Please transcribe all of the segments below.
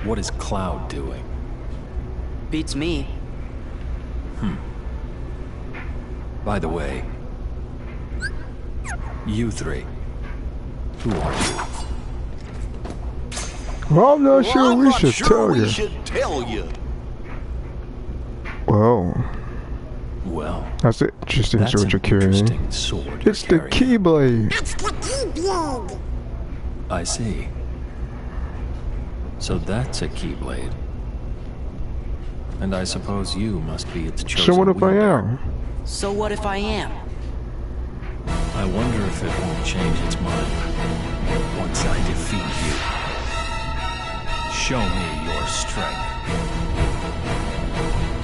What is Cloud doing? Beats me. By the way, you three, who are you? Well, I'm not sure I'm we not should sure tell we you. should tell you. Well, Well, that's an interesting that's sword an you're carrying. interesting sword you're It's the carrying. Keyblade. That's the Keyblade. I see. So that's a Keyblade. And I suppose you must be its chosen So what if I wielder. am? So what if I am? I wonder if it won't change its mind once I defeat you. Show me your strength.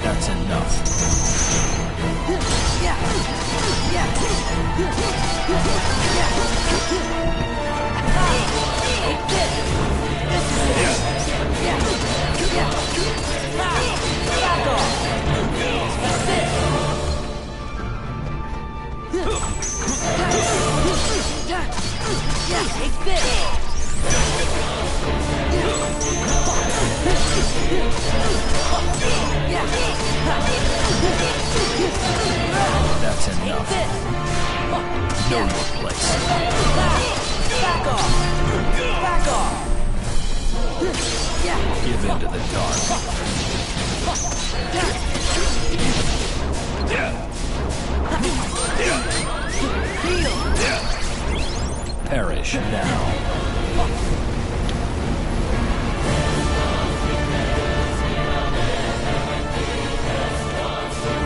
That's enough. That's enough. Know your place. Back off! Back off! Give in to the dark. Perish now.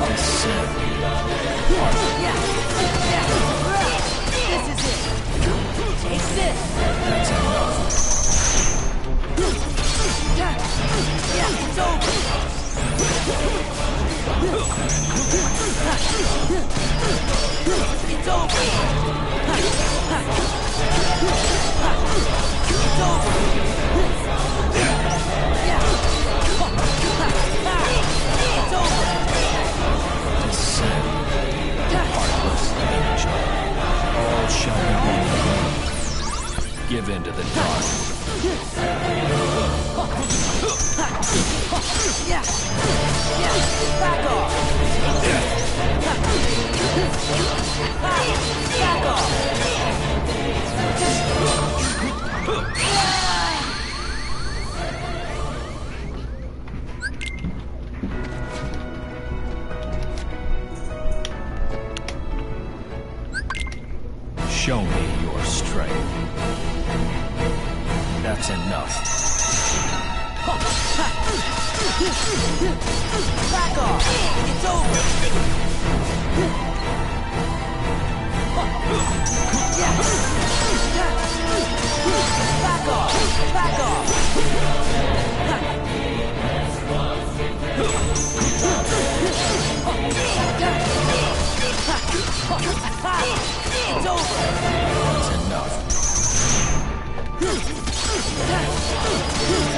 Descend. This is it! Take this! That's enough. It's over! It's over! It's over! It's over! Descend. Heartless angel. All shall be one. Give in to the dark. Back off! Back off! Show me your strength. That's enough. Back off! It's over! Back off! Back off! It's over! That's enough.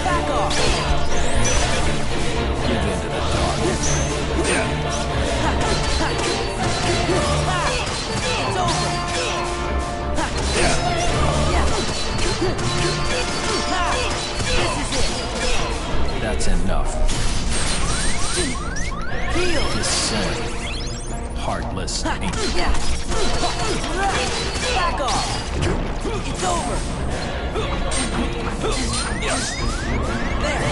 Back off! Give in to the dark. It's over! This is it! That's enough. Heal! Descend. Heartless angel. Back off! It's over! There!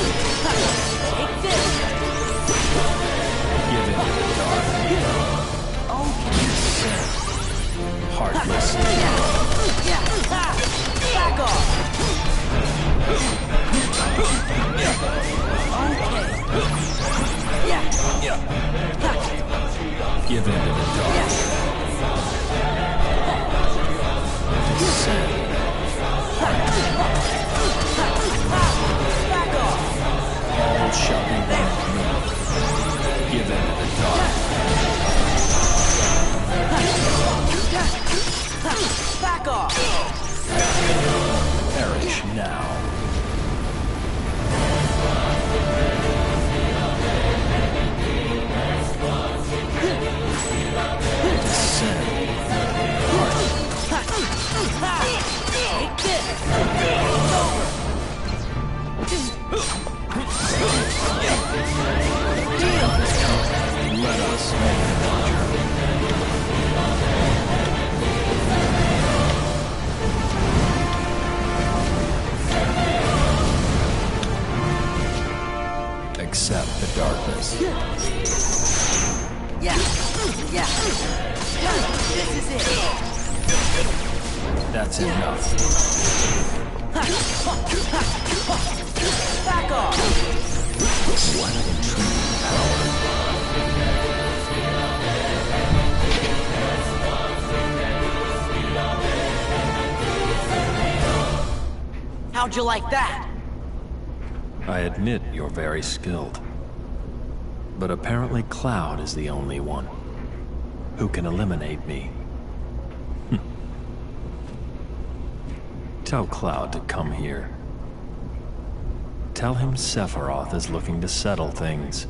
Take this! Give in to the dark. Okay. Heartless angel. Back off! Give in to the dark. Descend. Back off! All shall be one of me. Give in to the dark. Back off! Perish now. Yeah. Yeah. This is it. That's enough. Back off. What intriguing power. How'd you like that? I admit you're very skilled. But apparently Cloud is the only one who can eliminate me. Tell Cloud to come here. Tell him Sephiroth is looking to settle things.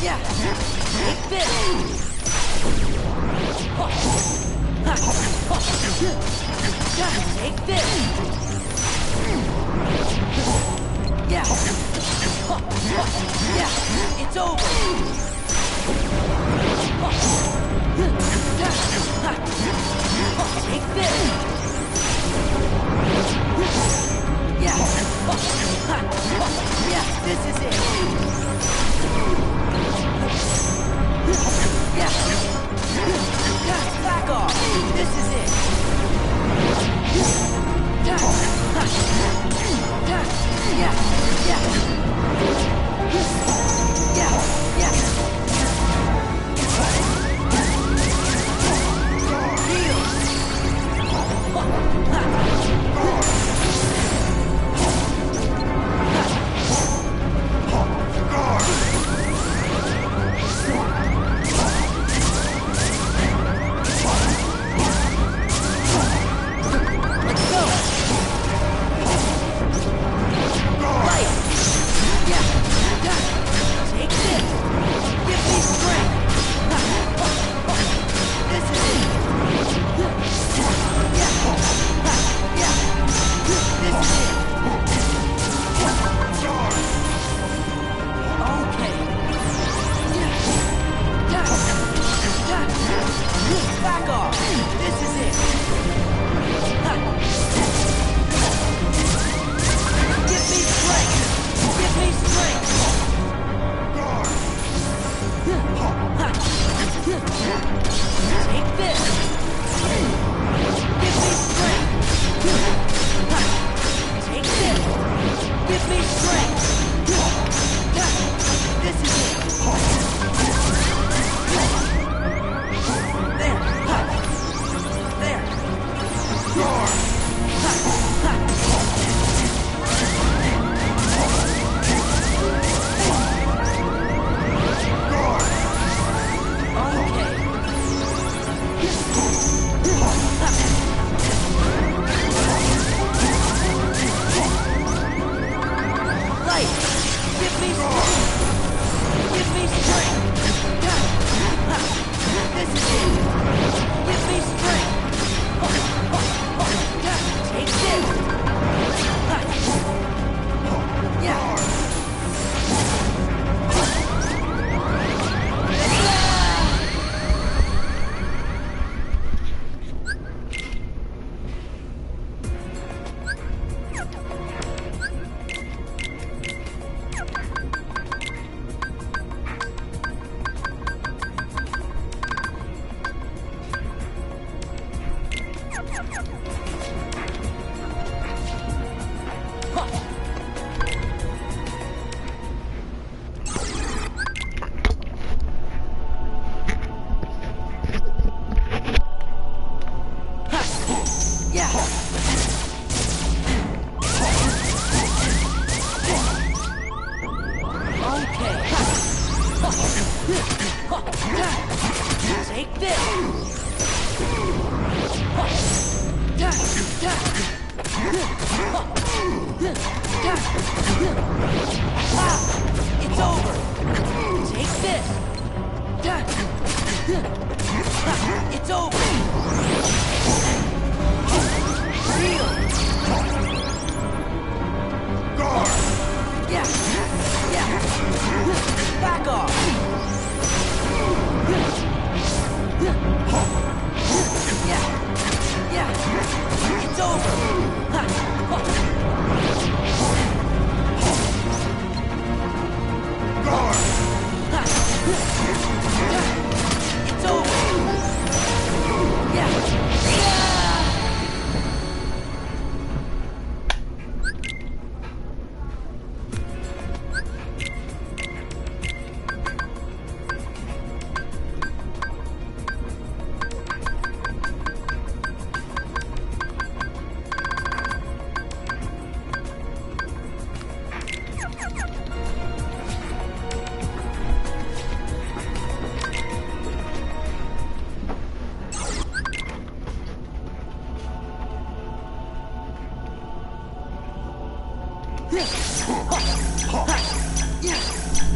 Yeah. Take this. Take this. Yeah. Yeah. It's over. Take this. Yeah. Yeah, this is it. Yeah. Back off. This is it. Yeah. Yeah. Yeah. Yeah.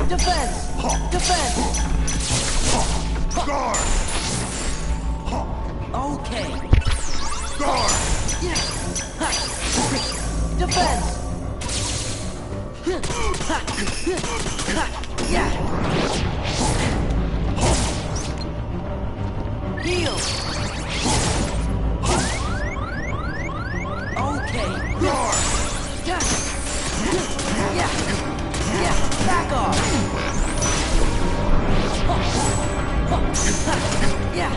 Defense! Defense! Guard! Okay. Guard! Defense! Yeah. Heal! Okay. Guard! Yeah. Yeah. Back off! Yeah.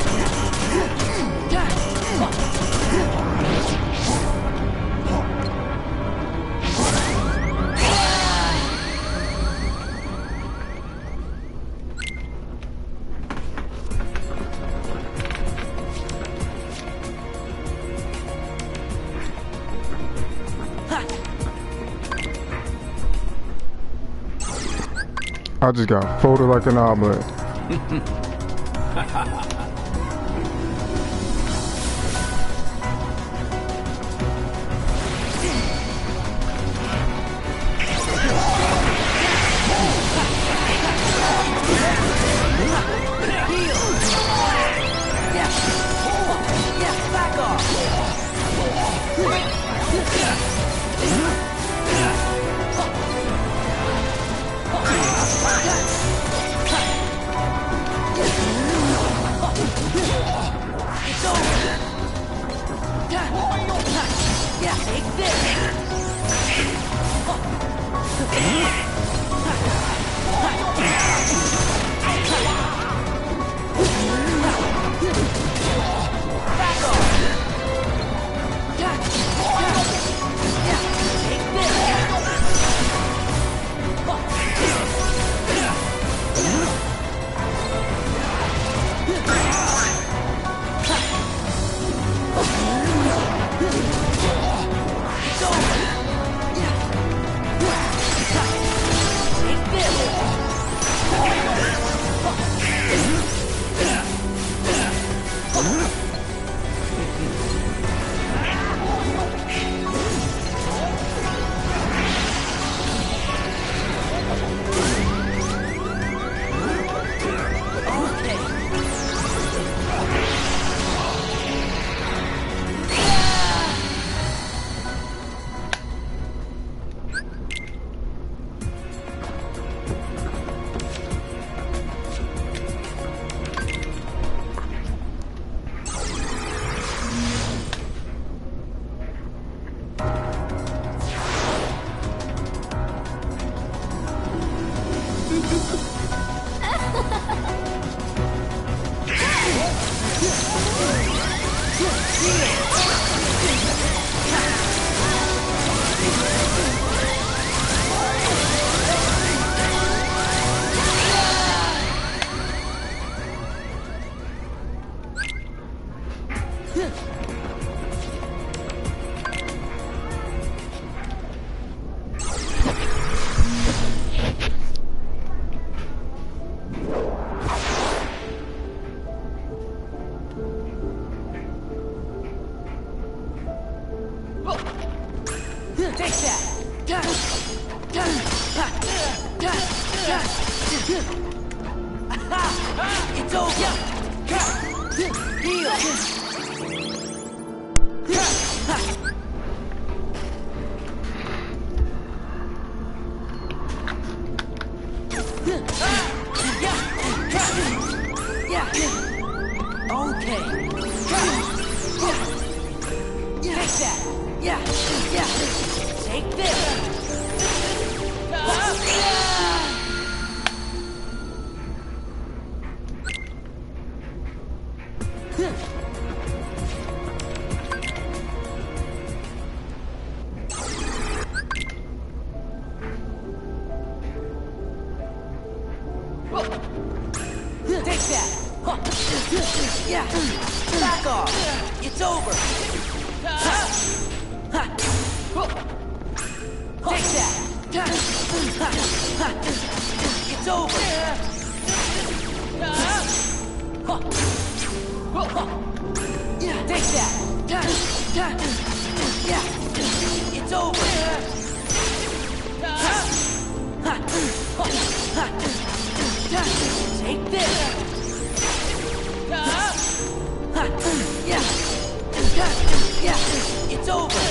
I just got folded like an omelet. It's over! Heal! Yeah! Okay! Take that! Yeah! Take this! Take that! Yeah! Back off! It's over! Take that! It's over! Take that! Yeah! It's over! Take this. Yeah. It's over.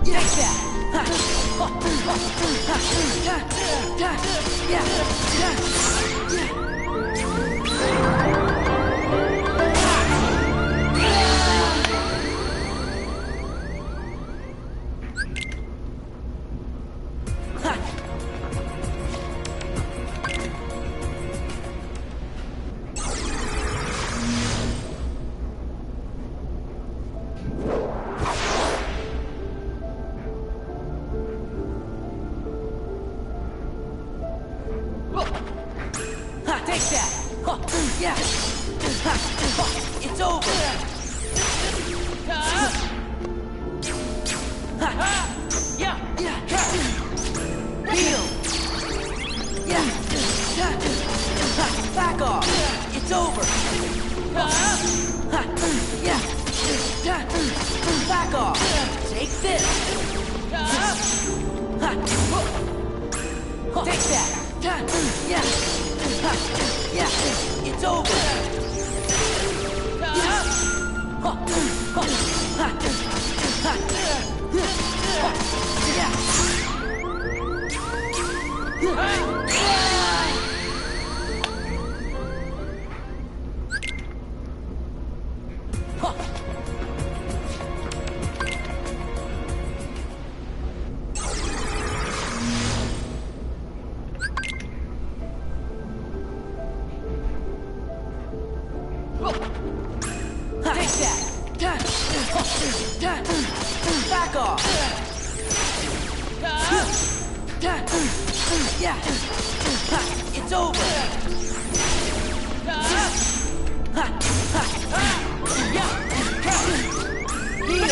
Take that. Take that! Yeah! It's over! Heal! Yeah! Back off! It's over! Yeah! Back off! Take this! Take that! Yeah! Yeah, it's over. Back off! Yeah! It's over! Heal!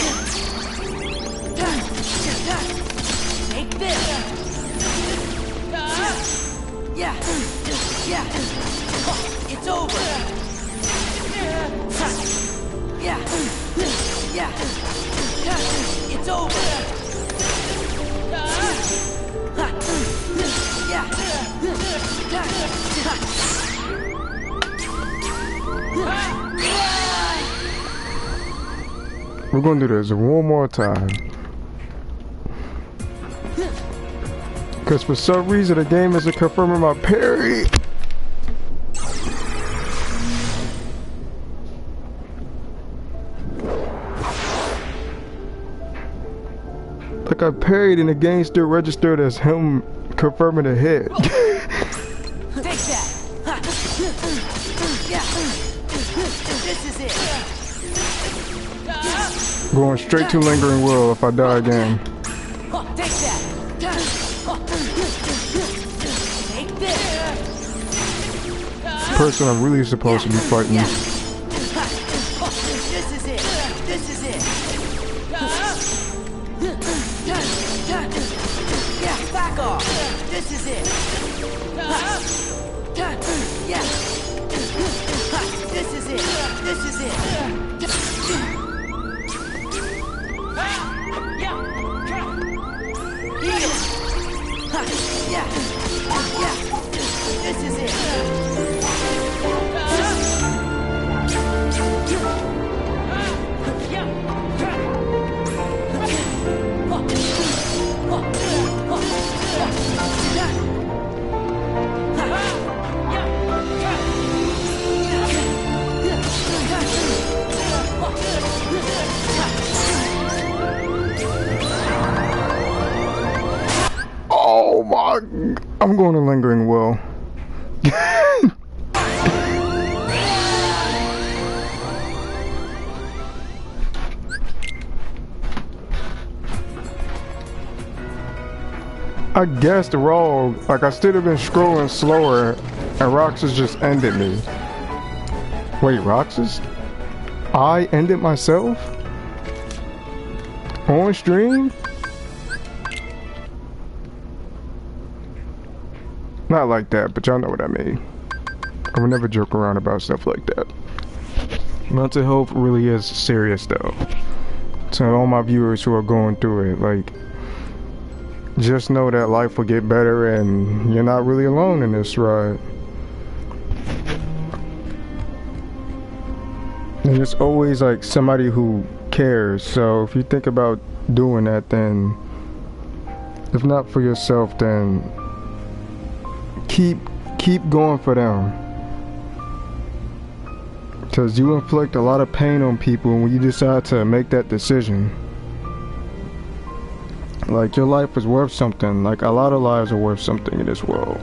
Take this! Yeah! It's over! Yeah! It's over! We're gonna do this one more time. Because for some reason the game isn't confirming my parry. Like I parried and the game still registered as him confirming a hit. Take that! Yeah! This is it! Going straight to Lingering Will if I die again. Take that! Take this! Person I'm really supposed to be fighting. This is it! This is it! Yeah, back off! This is it! Yeah! This is it! This is it! Heal! Yeah! This is it! Oh my, I'm going to Lingering Will. I guessed wrong. Like I should have been scrolling slower and Roxas just ended me. Wait, Roxas? I ended myself? On stream? Not like that, but y'all know what I mean. I would never joke around about stuff like that. Mental health really is serious though. To all my viewers who are going through it, like, just know that life will get better and you're not really alone in this ride. And there's always like somebody who cares. So if you think about doing that, then if not for yourself, then keep going for them. Because you inflict a lot of pain on people when you decide to make that decision. Like, your life is worth something. Like, a lot of lives are worth something in this world.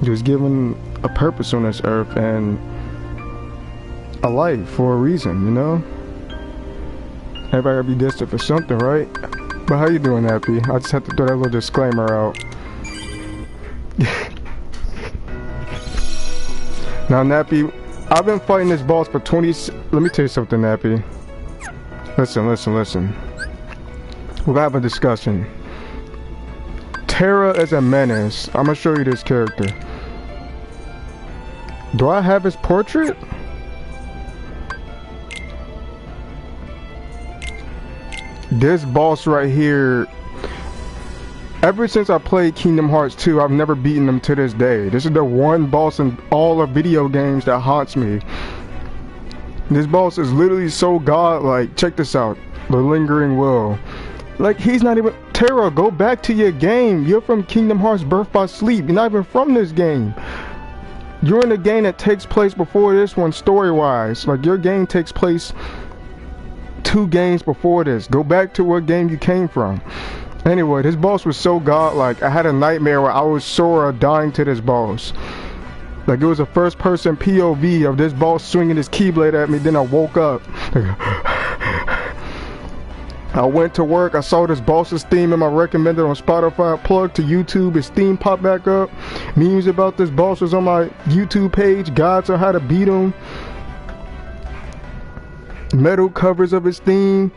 You was given a purpose on this earth and a life for a reason, you know? Everybody gotta be distant for something, right? But how you doing, Nappy? I just had to throw that little disclaimer out. Now, Nappy, I've been fighting this boss for 20... Let me tell you something, Nappy. Listen. We're gonna have a discussion. Terra is a menace. I'm gonna show you this character. Do I have his portrait? This boss right here, ever since I played Kingdom Hearts 2, I've never beaten him to this day. This is the one boss in all of video games that haunts me. This boss is literally so godlike. Check this out. The Lingering Will. Like, he's not even... Terra, go back to your game. You're from Kingdom Hearts Birth by Sleep. You're not even from this game. You're in a game that takes place before this one, story-wise. Like, your game takes place 2 games before this. Go back to what game you came from. Anyway, this boss was so godlike. I had a nightmare where I was Sora dying to this boss. Like, it was a first-person POV of this boss swinging his Keyblade at me. Then I woke up. I went to work, I saw this boss's theme in my recommended on Spotify, plugged to YouTube, his theme popped back up. Memes about this boss was on my YouTube page, guides on how to beat him. Metal covers of his theme.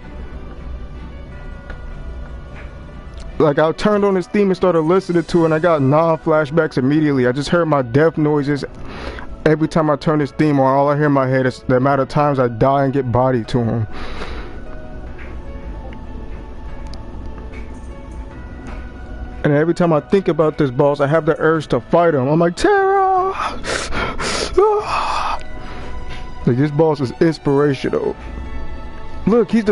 Like, I turned on his theme and started listening to it, and I got non-flashbacks immediately. I just heard my death noises every time I turn his theme on. All I hear in my head is the amount of times I die and get bodied to him. And every time I think about this boss, I have the urge to fight him. I'm like, Terra! Like, this boss is inspirational. Look, he's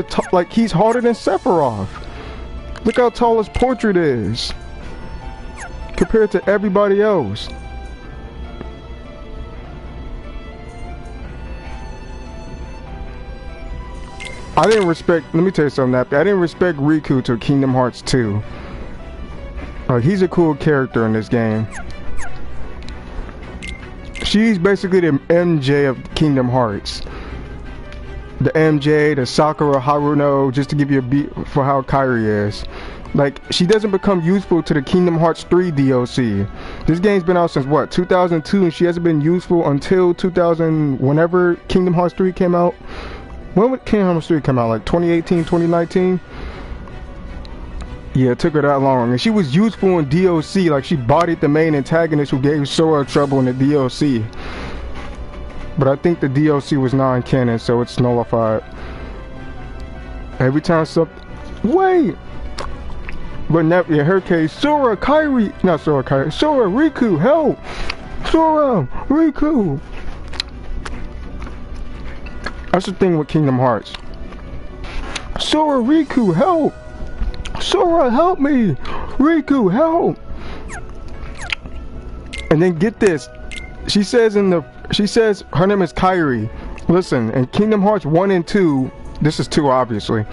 he's harder than Sephiroth. Look how tall his portrait is compared to everybody else. I didn't respect, let me tell you something, Nappy. I didn't respect Riku till Kingdom Hearts 2. He's a cool character in this game. She's basically the MJ of Kingdom Hearts. The MJ, the Sakura Haruno, just to give you a beat for how Kairi is. Like, she doesn't become useful to the Kingdom Hearts 3 DLC. This game's been out since, what, 2002, and she hasn't been useful until 2000, whenever Kingdom Hearts 3 came out. When would Kingdom Hearts 3 come out? Like 2018, 2019? Yeah, it took her that long. And she was useful in DLC. Like, she bodied the main antagonist who gave Sora trouble in the DLC. But I think the DLC was non-canon, so it's nullified. Every time something... Wait! But in her case, Sora, Kairi... Not Sora, Kairi. Sora, Riku, help! Sora, Riku! That's the thing with Kingdom Hearts. Sora, Riku, help! Sora, help me! Riku, help! And then get this. She says her name is Kairi. Listen, in Kingdom Hearts 1 and 2, this is 2 obviously.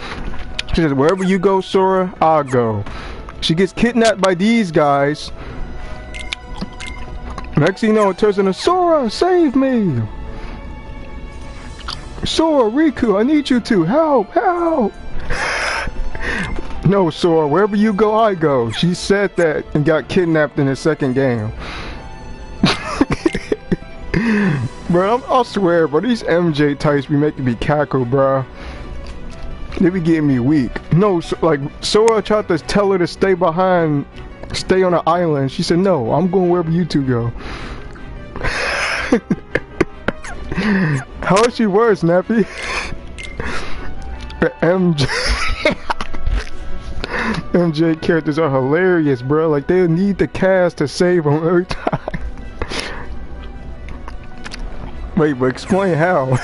She says, wherever you go, Sora, I'll go. She gets kidnapped by these guys. Next thing you know, it turns into, Sora, save me! Sora, Riku, I need you to help, help! No, Sora, wherever you go, I go. She said that and got kidnapped in the second game. Bro, I swear, bro, these MJ types be making me cackle, bro. They be getting me weak. No, like, Sora tried to tell her to stay behind, stay on an island. She said, no, I'm going wherever you two go. How is she worse, Nappy? MJ. MJ characters are hilarious, bro. Like, they need the cast to save them every time. Wait, but explain how.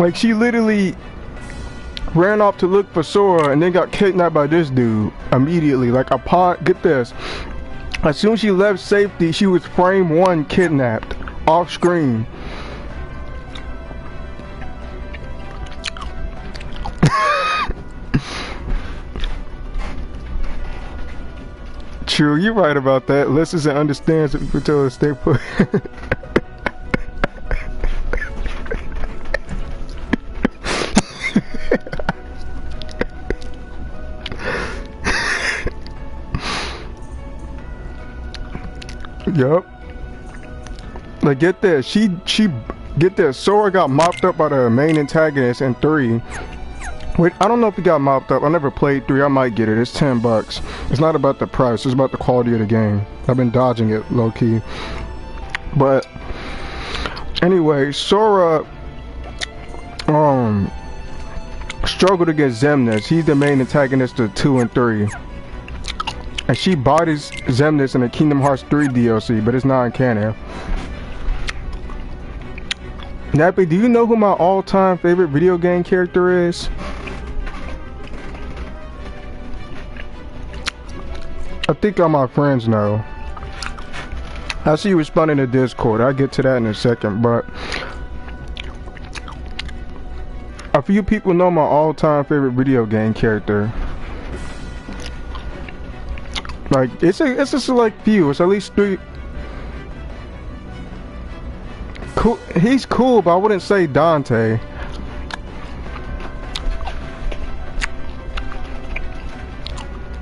Like, she literally ran off to look for Sora and then got kidnapped by this dude immediately. Like, get this. As soon as she left safety, she was frame 1 kidnapped off screen. True, you're right about that. Listens and understands what people tell her to stay put. Yup. Like, get this. Get this. Sora got mopped up by the main antagonist in 3. Wait, I don't know if he got mopped up. I never played 3. I might get it. It's $10. It's not about the price. It's about the quality of the game. I've been dodging it low key. But anyway, Sora struggled against Xemnas. He's the main antagonist of 2 and 3. And she bodies Xemnas in the Kingdom Hearts 3 DLC, but it's not in canon. Nappy, do you know who my all-time favorite video game character is? I think all my friends know. I see you responding to Discord. I'll get to that in a second, but a few people know my all-time favorite video game character. Like, it's a select few. It's at least 3. Cool. He's cool, but I wouldn't say Dante.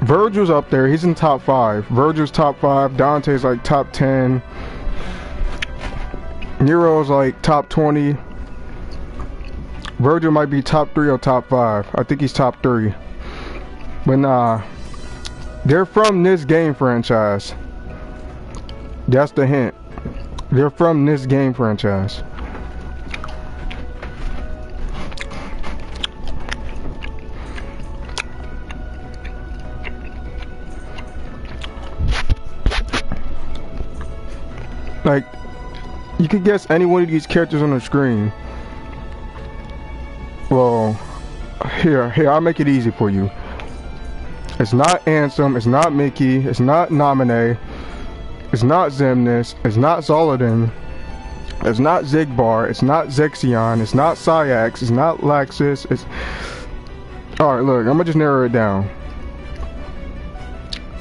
Virgil's up there. He's in top 5. Virgil's top 5. Dante's like top 10. Nero's like top 20. Virgil might be top 3 or top 5. I think he's top 3. But nah. They're from this game franchise. That's the hint. They're from this game franchise. Like, you could guess any one of these characters on the screen. Well, here, I'll make it easy for you. It's not Ansem, it's not Mickey, it's not Naminé, it's not Xemnas, it's not Zolodin, it's not Zigbar, it's not Zexion, it's not Sayax, it's not Laxus, it's... Alright, look, I'm gonna just narrow it down.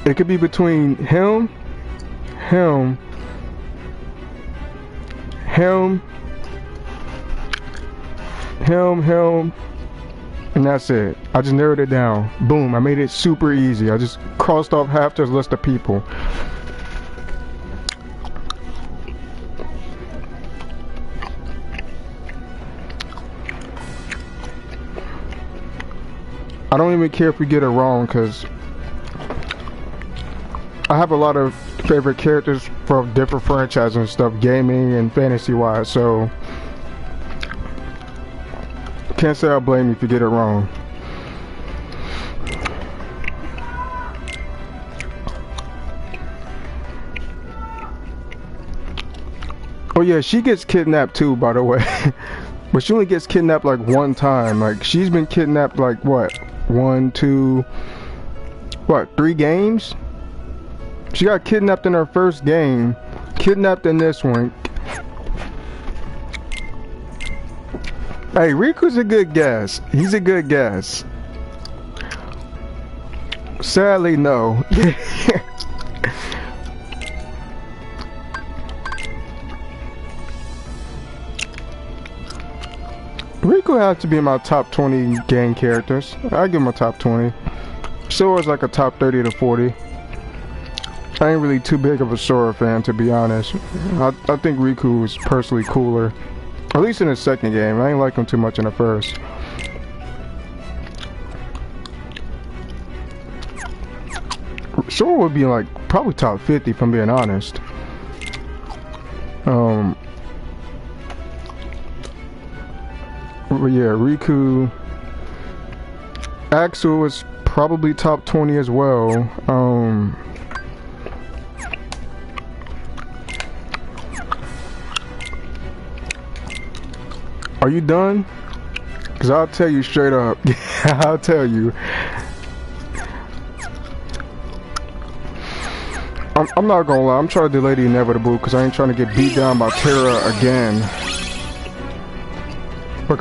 It could be between him, and that's it. I just narrowed it down. Boom, I made it super easy. I just crossed off half this list of people. I don't even care if we get it wrong, because I have a lot of favorite characters from different franchises and stuff, gaming and fantasy wise, so can't say I blame you if you get it wrong. Oh yeah, she gets kidnapped too, by the way. But she only gets kidnapped like one time. Like, she's been kidnapped like what? 1, 2, what? 3 games? She got kidnapped in her first game, kidnapped in this one. Hey, Riku's a good guess. He's a good guess. Sadly, no. Riku has to be in my top 20 game characters. I give him a top 20. Sora's like a top 30 to 40. I ain't really too big of a Sora fan, to be honest. I think Riku is personally cooler. At least in the second game. I ain't like him too much in the first. Sora would be like probably top 50 if I'm being honest. yeah, Riku. Axel is probably top 20 as well. Are you done? Cause I'll tell you straight up. I'll tell you. I'm not gonna lie. I'm trying to delay the inevitable because I ain't trying to get beat down by Terra again. Look,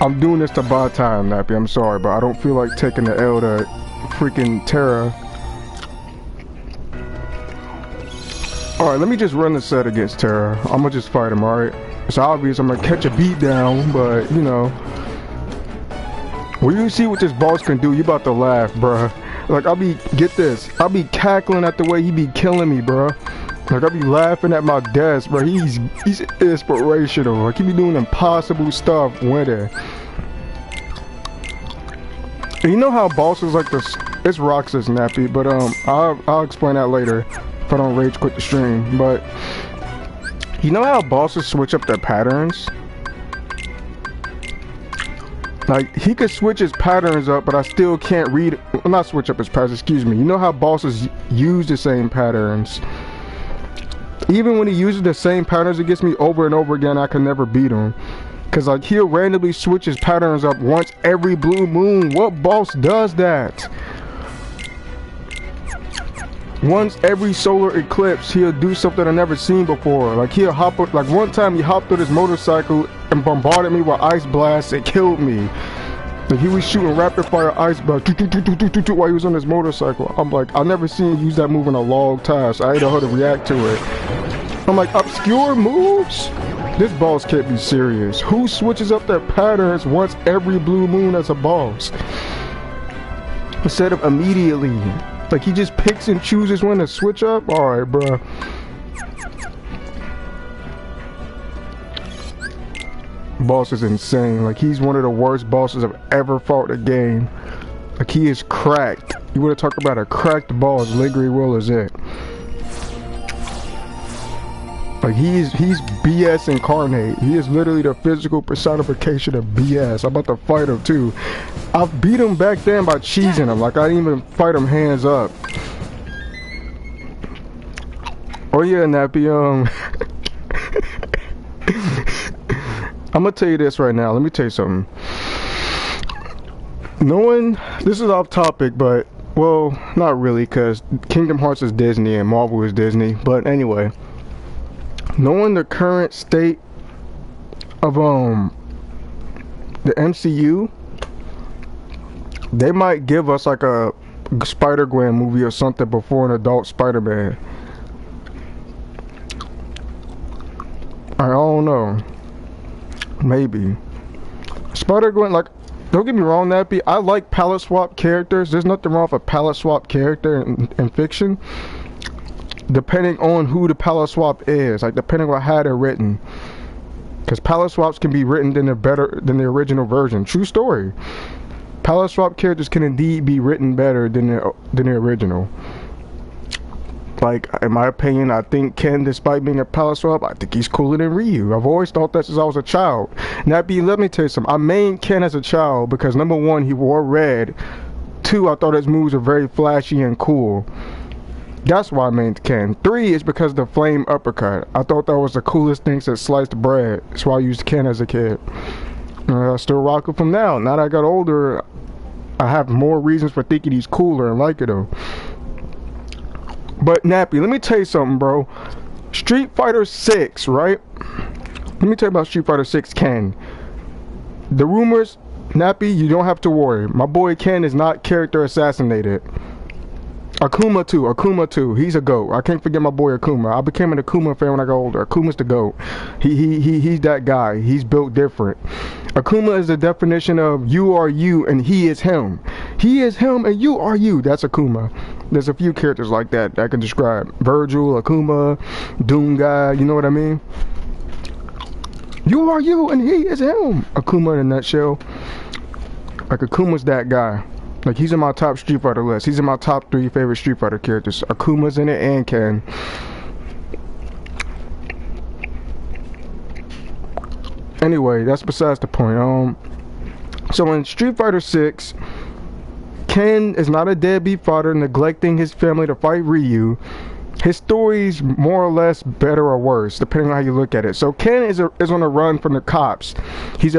I'm doing this to buy time, Nappy. I'm sorry, but I don't feel like taking the L to freaking Terra. Alright, let me just run the set against Terra. I'm gonna just fight him, alright? It's obvious I'm gonna catch a beat down, but you know. When you see what this boss can do, you about to laugh, bruh. Like, get this, I'll be cackling at the way he be killing me, bruh. Like, I'll be laughing at my desk, bro. He's inspirational. Like, he be doing impossible stuff with it. And you know how bosses like this, it's Roxas, Nappy, but I'll explain that later if I don't rage quit the stream. But you know how bosses switch up their patterns? Like, he could switch his patterns up, but I still can't read it. Well, not switch up his patterns, excuse me. You know how bosses use the same patterns? Even when he uses the same patterns against me over and over again, I can never beat him. Cause like, he'll randomly switch his patterns up once every blue moon. What boss does that? Once every solar eclipse, he'll do something I've never seen before. Like, he'll hop up, like one time he hopped on his motorcycle and bombarded me with ice blasts and killed me. Like, he was shooting rapid fire ice blasts while he was on his motorcycle. I'm like, I've never seen him use that move in a long time, so I didn't know how to react to it. I'm like, obscure moves? This boss can't be serious. Who switches up their patterns once every blue moon as a boss? Instead of immediately. Like, he just picks and chooses when to switch up? Alright, bruh. Boss is insane. Like, he's one of the worst bosses I've ever fought in a game. Like, he is cracked. You wanna talk about a cracked boss, Ligri Will is it. Like, he's BS incarnate. He is literally the physical personification of BS. I'm about to fight him too. I beat him back then by cheesing him. Like, I didn't even fight him hands up. Oh yeah, Nappy, I'm gonna tell you this right now. Let me tell you something. Knowing, this is off topic, but, well, not really, because Kingdom Hearts is Disney and Marvel is Disney. But anyway, knowing the current state of the MCU, they might give us like a Spider-Gwen movie or something before an adult Spider-Man. I don't know. Maybe. Spider-Gwen, like, don't get me wrong, Nappy, I like palette swap characters. There's nothing wrong with a palette swap character in fiction. Depending on who the palette swap is, like depending on how they're written. Because palette swaps can be written than the original version. True story. Palette swap characters can indeed be written better than the original. Like, in my opinion, I think Ken, despite being a palette swap, I think he's cooler than Ryu. I've always thought that since I was a child. Let me tell you something. I mained Ken as a child because number one, he wore red. Two, I thought his moves were very flashy and cool. That's why I mained Ken. Three is because the flame uppercut. I thought that was the coolest thing since sliced bread. That's why I used Ken as a kid. I still rock it from now. Now that I got older, I have more reasons for thinking he's cooler and like it though. But Nappy, let me tell you something, bro. Street Fighter 6, right? Let me tell you about Street Fighter 6 Ken. The rumors, Nappy, you don't have to worry. My boy Ken is not character assassinated. Akuma too. He's a GOAT. I can't forget my boy Akuma. I became an Akuma fan when I got older. Akuma's the GOAT. He's that guy. He's built different. Akuma is the definition of you are you and he is him. He is him and you are you. That's Akuma. There's a few characters like that I can describe. Virgil, Akuma, Doom Guy, you know what I mean? You are you and he is him. Akuma in a nutshell. Like, Akuma's that guy. Like, he's in my top Street Fighter list. He's in my top 3 favorite Street Fighter characters. Akuma's in it and Ken. Anyway, that's besides the point. So in Street Fighter 6, Ken is not a deadbeat father neglecting his family to fight Ryu. His story's more or less better or worse, depending on how you look at it. So Ken is on a run from the cops. He's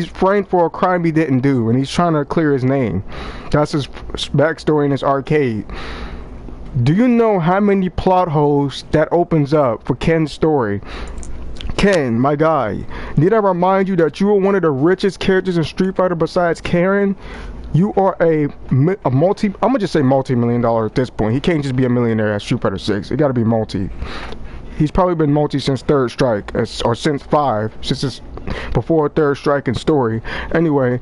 framed for a crime he didn't do, and he's trying to clear his name. That's his backstory in his arcade. Do you know how many plot holes that opens up for Ken's story? Ken, my guy, need I remind you that you are one of the richest characters in Street Fighter besides Karen? You are I'm gonna just say multi-million dollar at this point. He can't just be a millionaire at Street Fighter 6. It gotta be multi. He's probably been multi since Third Strike, or since 5, since it's before Third Strike and story. Anyway,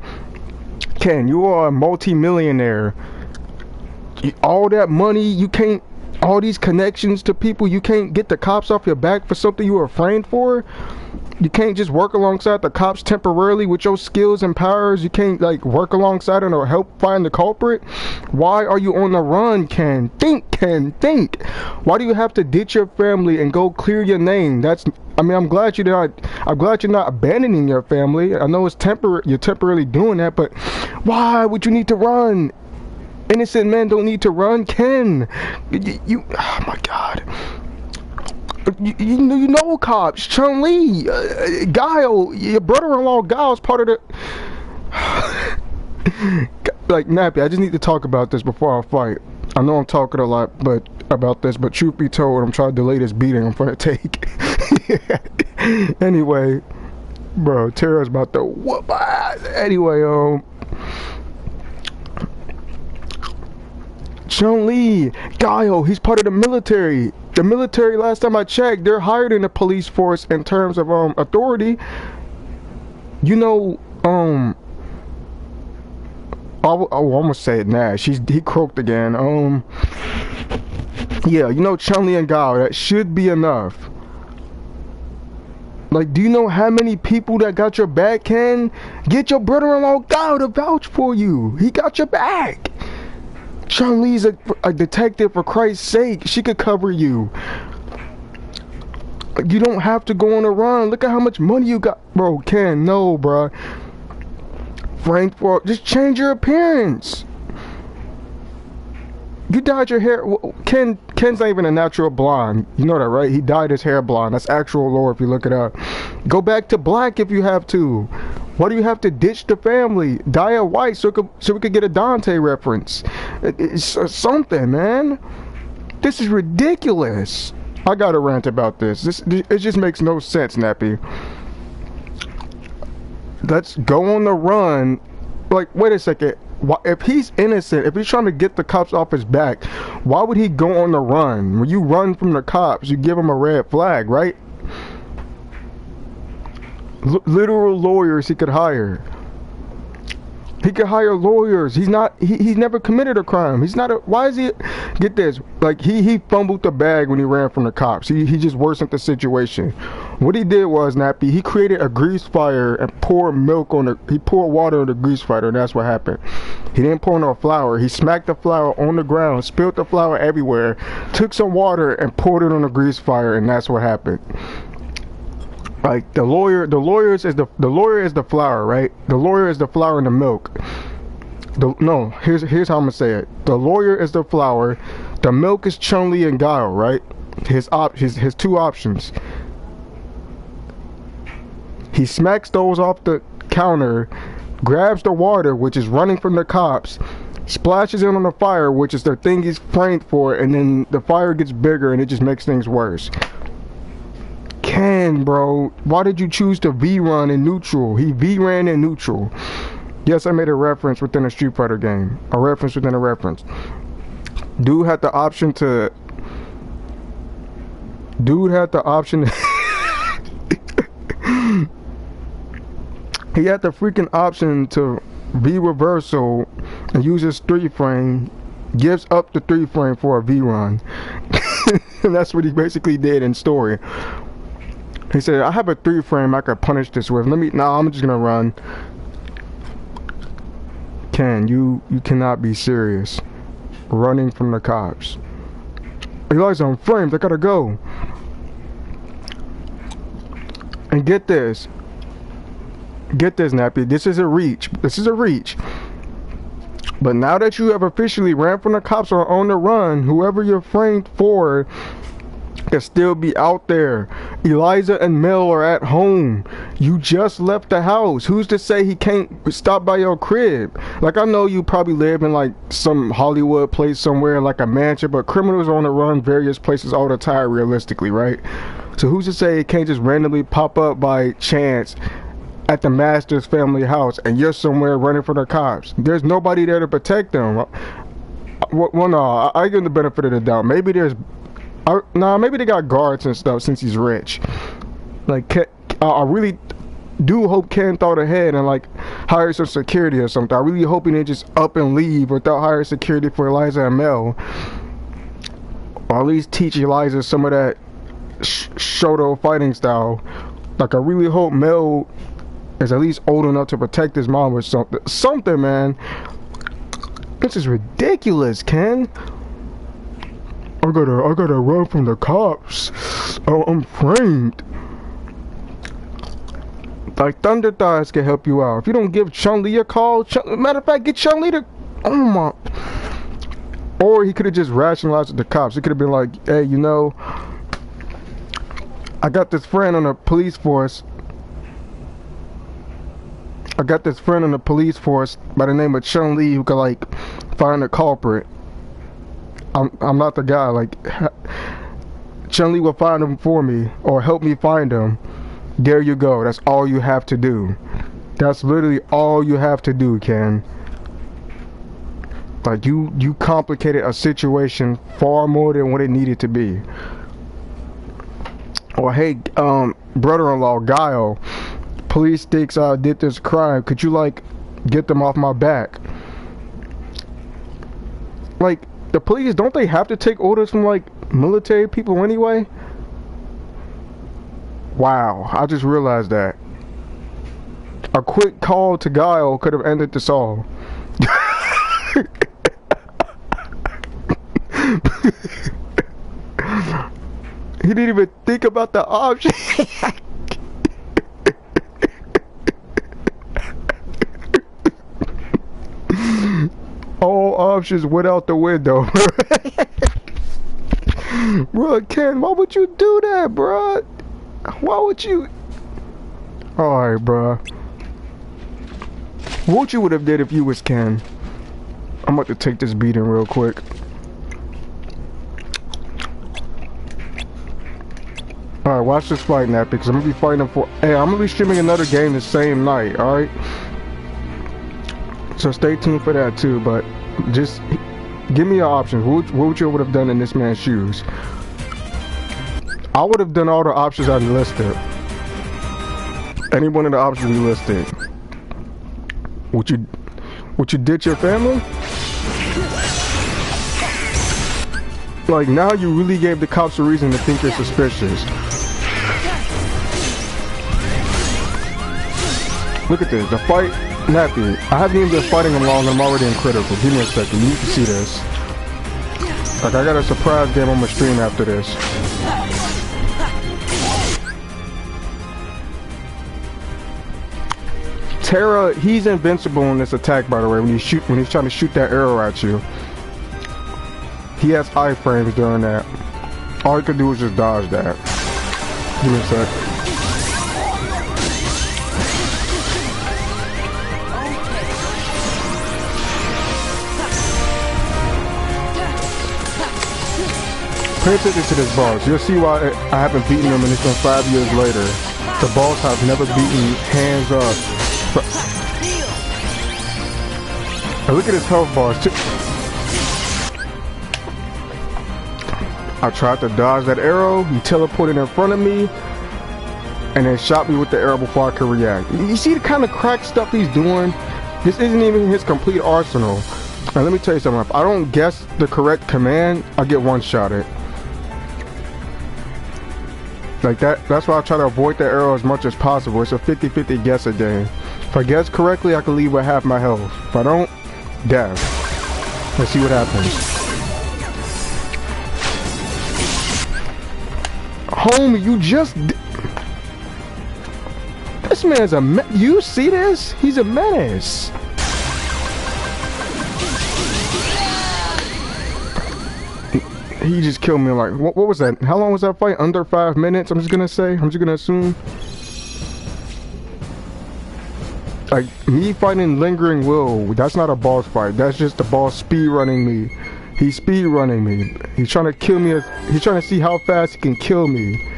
Ken, you are a multi-millionaire. All that money, you can't, all these connections to people, you can't get the cops off your back for something you were framed for? You can't just work alongside the cops temporarily with your skills and powers? You can't, like, work alongside them or help find the culprit? Why are you on the run, Ken? Think, Ken, think. Why do you have to ditch your family and go clear your name? I'm glad you're not abandoning your family. I know it's you're temporarily doing that, but why would you need to run? Innocent men don't need to run, Ken. Oh my God. You know cops, Chun-Li, Guile, your brother-in-law Guile's part of the... Like, Nappy, I just need to talk about this before I fight. I know I'm talking a lot about this, but truth be told, I'm trying to delay this beating I'm gonna take. Anyway, bro, Tara's about to whoop my ass. Anyway, Chun-Li, Guile, he's part of the military. The military, last time I checked, they're higher than the police force in terms of authority. You know, I'm gonna say it now. He croaked again. Yeah, you know, Chun-Li and Guile, that should be enough. Like, do you know how many people that got your back, Ken? Get your brother-in-law Guile to vouch for you. He got your back. Chun-Li's a detective, for Christ's sake. She could cover you. You don't have to go on a run. Look at how much money you got. Bro, Ken, no, bro. Frank, just change your appearance. You dyed your hair. Ken's not even a natural blonde. You know that, right? He dyed his hair blonde. That's actual lore if you look it up. Go back to black if you have to. Why do you have to ditch the family? Dye it white so we could get a Dante reference. It's something, man. This is ridiculous. I gotta rant about this. It just makes no sense, Nappy. Let's go on the run. Like, wait a second. If he's innocent, if he's trying to get the cops off his back, why would he go on the run? When you run from the cops, you give him a red flag, right? Literal lawyers he could hire. He could hire lawyers. He's never committed a crime. He's not a, why is he, get this, like he fumbled the bag when he ran from the cops. He just worsened the situation. What he did was, Nappy, he created a grease fire and poured he poured water on the grease fire, and that's what happened. He didn't pour no flour. He smacked the flour on the ground, spilled the flour everywhere, took some water and poured it on the grease fire, and that's what happened. Like, the lawyer is the flour, right? The lawyer is the flour and the milk. No, here's how I'm gonna say it. The lawyer is the flour, the milk is Chun-Li and Guile, right? His two options. He smacks those off the counter, grabs the water, which is running from the cops, splashes it on the fire, which is the thing he's framed for, and then the fire gets bigger and it just makes things worse. Ken, bro, why did you choose to V-run in neutral? He V-ran in neutral. Yes, I made a reference within a Street Fighter game. A reference within a reference. Dude had the option to... He had the freaking option to V-reversal and use his 3-frame. Gives up the 3-frame for a V-run. And that's what he basically did in story. He said, I have a 3-frame I could punish this with. I'm just gonna run. Ken, you cannot be serious. Running from the cops. Eliza, I'm framed, I gotta go. And get this. Get this, Nappy. This is a reach. This is a reach. But now that you have officially ran from the cops or on the run, whoever you're framed for can still be out there. Eliza and Mel are at home. You just left the house. Who's to say he can't stop by your crib? Like, I know you probably live in like some Hollywood place somewhere, like a mansion, but criminals are on the run various places all the time, realistically, right? So who's to say it can't just randomly pop up by chance at the Masters family house and you're somewhere running from the cops? There's nobody there to protect them. Well, no, I give them the benefit of the doubt. Maybe there's maybe they got guards and stuff since he's rich. Like, I really do hope Ken thought ahead and like hired some security or something. I really hope he didn't just up and leave without hiring security for Eliza and Mel. Or at least teach Eliza some of that Shoto fighting style. Like, I really hope Mel is at least old enough to protect his mom or something. Something, man. This is ridiculous, Ken. I gotta run from the cops. Oh, I'm framed. Like, Thunder Thighs can help you out. If you don't give Chun-Li a call, matter of fact, get Chun-Li to, oh my. Or he could have just rationalized with the cops. He could have been like, hey, you know, I got this friend on the police force. I got this friend on the police force by the name of Chun-Li who could like find a culprit. I'm not the guy. Like, Chun-Li will find him for me or help me find him. There you go. That's all you have to do. That's literally all you have to do, Ken. Like, you complicated a situation far more than what it needed to be. Or hey, brother-in-law Guile, police thinks I did this crime. Could you like get them off my back? Like, the police, don't they have to take orders from like military people anyway? Wow, I just realized that. A quick call to Guile could have ended this all. He didn't even think about the option. All options went out the window. Bro, Ken, why would you do that, bro? Why would you? Alright, bro. What you would have did if you was Ken? I'm about to take this beating real quick. Alright, watch this fight, Nappy, because I'm gonna be fighting for. Hey, I'm gonna be streaming another game the same night, alright? So stay tuned for that too, but just give me your options. What would you have done in this man's shoes? I would have done all the options I listed. Any one of the options we listed. Would you ditch your family? Like, now you really gave the cops a reason to think you're suspicious. Look at this, the fight, Nappy. I haven't even been fighting him long and I'm already in critical. Give me a second, you need to see this. Like, I got a surprise game on my stream after this. Terra, he's invincible in this attack, by the way, when he's trying to shoot that arrow at you. He has iframes during that. All he could do is just dodge that. Give me a sec. Pay attention to this boss. You'll see why I haven't beaten him and it's been 5 years later. The boss I've never beaten hands up. And look at his health bars too. I tried to dodge that arrow, he teleported in front of me, and then shot me with the arrow before I could react. You see the kind of crack stuff he's doing? This isn't even his complete arsenal. Now let me tell you something, if I don't guess the correct command, I get one-shotted. Like that's why I try to avoid the arrow as much as possible. It's a 50-50 guess a game. If I guess correctly, I can leave with half my health. If I don't, death. Let's see what happens. Homie, you just... This man's a you see this? He's a menace. He just killed me like, what was that? How long was that fight? Under 5 minutes, I'm just gonna say. I'm just gonna assume. Like, me fighting Lingering Will, that's not a boss fight. That's just the boss speed running me. He's speed running me. He's trying to kill me. He's trying to see how fast he can kill me.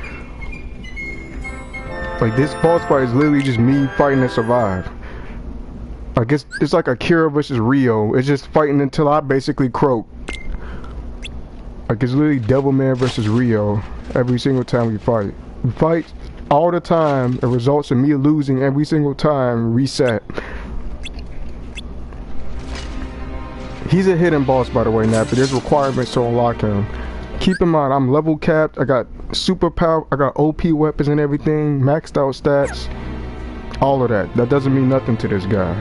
Like, this boss fight is literally just me fighting to survive. Like, it's like Akira versus Rio. It's just fighting until I basically croak. Like, it's literally Devilman versus Rio every single time we fight. We fight all the time. It results in me losing every single time. Reset. He's a hidden boss, by the way, Nappy. There's requirements to unlock him. Keep in mind, I'm level capped. I got super power. I got OP weapons and everything. Maxed out stats. All of that. That doesn't mean nothing to this guy.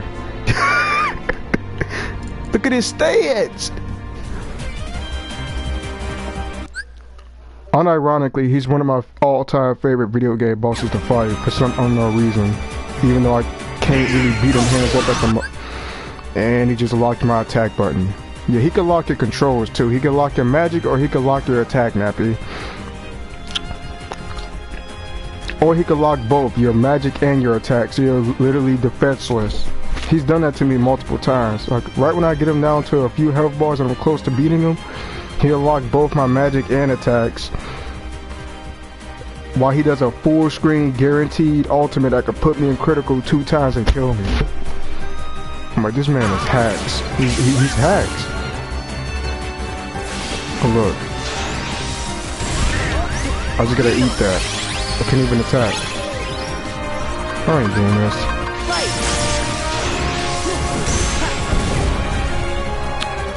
Look at his stats. Unironically, he's one of my all-time favorite video game bosses to fight for some unknown reason. Even though I can't really beat him hands up at the and he just locked my attack button. Yeah, he could lock your controls too. He could lock your magic or he could lock your attack, Nappy. Or he could lock both, your magic and your attack, so you're literally defenseless. He's done that to me multiple times. Like, right when I get him down to a few health bars and I'm close to beating him, he'll lock both my magic and attacks. While he does a full screen guaranteed ultimate that could put me in critical 2 times and kill me. I'm like, this man is hacks. He's hacks. Oh look. I was gonna eat that. I can't even attack. I ain't doing this.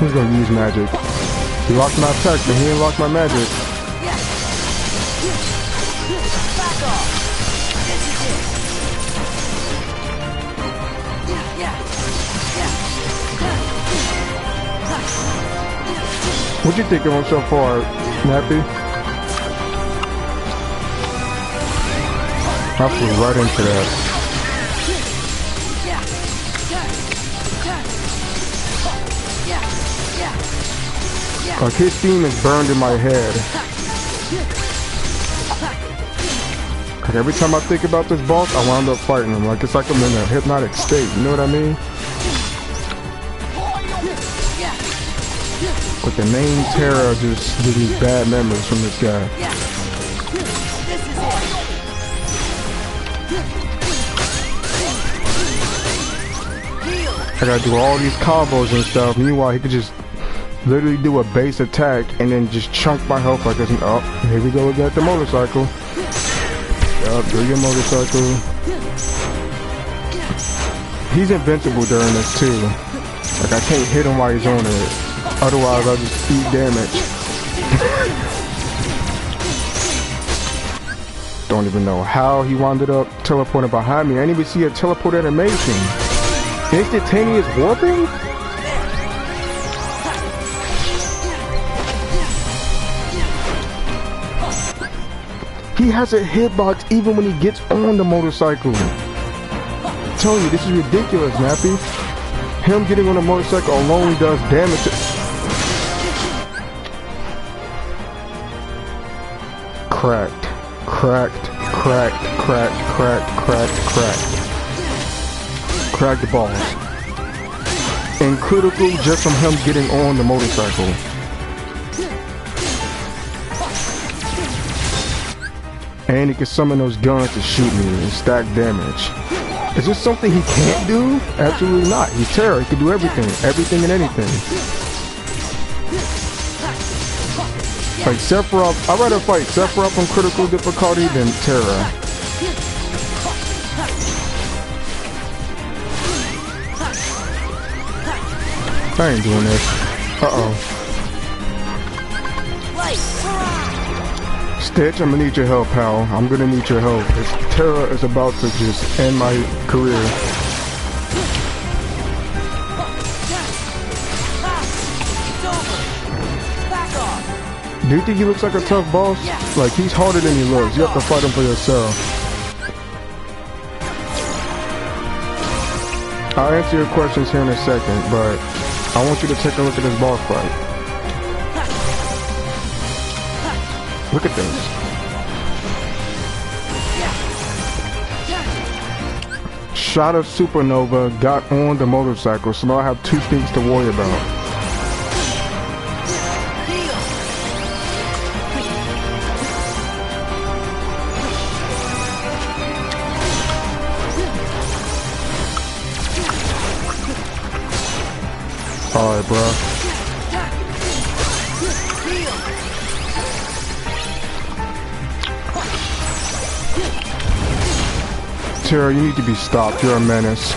Who's gonna use magic? He locked my attack, but he didn't lock my magic. What you think of him so far, Nappy? I flew right into that. Like, his theme is burned in my head. Like, every time I think about this boss, I wind up fighting him. Like, it's like I'm in a hypnotic state, you know what I mean? But the name Terra just gives me bad memories from this guy. I gotta do all these combos and stuff. Meanwhile, he could just literally do a base attack and then just chunk my health like this. Oh, here we go again at the motorcycle. Yup, do your motorcycle. He's invincible during this too. Like, I can't hit him while he's on it. Otherwise, I'll just eat damage. Don't even know how he wound up teleporting behind me. I didn't even see a teleport animation. Instantaneous warping? He has a hitbox even when he gets on the motorcycle. I'm telling you, this is ridiculous, Nappy. Him getting on a motorcycle alone does damage to... Cracked. Cracked. Cracked. Cracked. Cracked. Cracked. Cracked. Cracked the balls. And critical just from him getting on the motorcycle. And he can summon those guns to shoot me and stack damage. Is this something he can't do? Absolutely not. He's Terra. He can do everything. Everything and anything. Like Sephiroth, I'd rather fight Sephiroth on critical difficulty than Terra. I ain't doing this. Uh-oh. Stitch, I'm gonna need your help, pal. I'm gonna need your help. This Terra is about to just end my career. Do you think he looks like a tough boss? Like, he's harder than he looks. You have to fight him for yourself. I'll answer your questions here in a second, but I want you to take a look at this boss fight. Look at this. Shot of supernova, got on the motorcycle, so now I have two things to worry about. Alright, bro. Tara, you need to be stopped. You're a menace.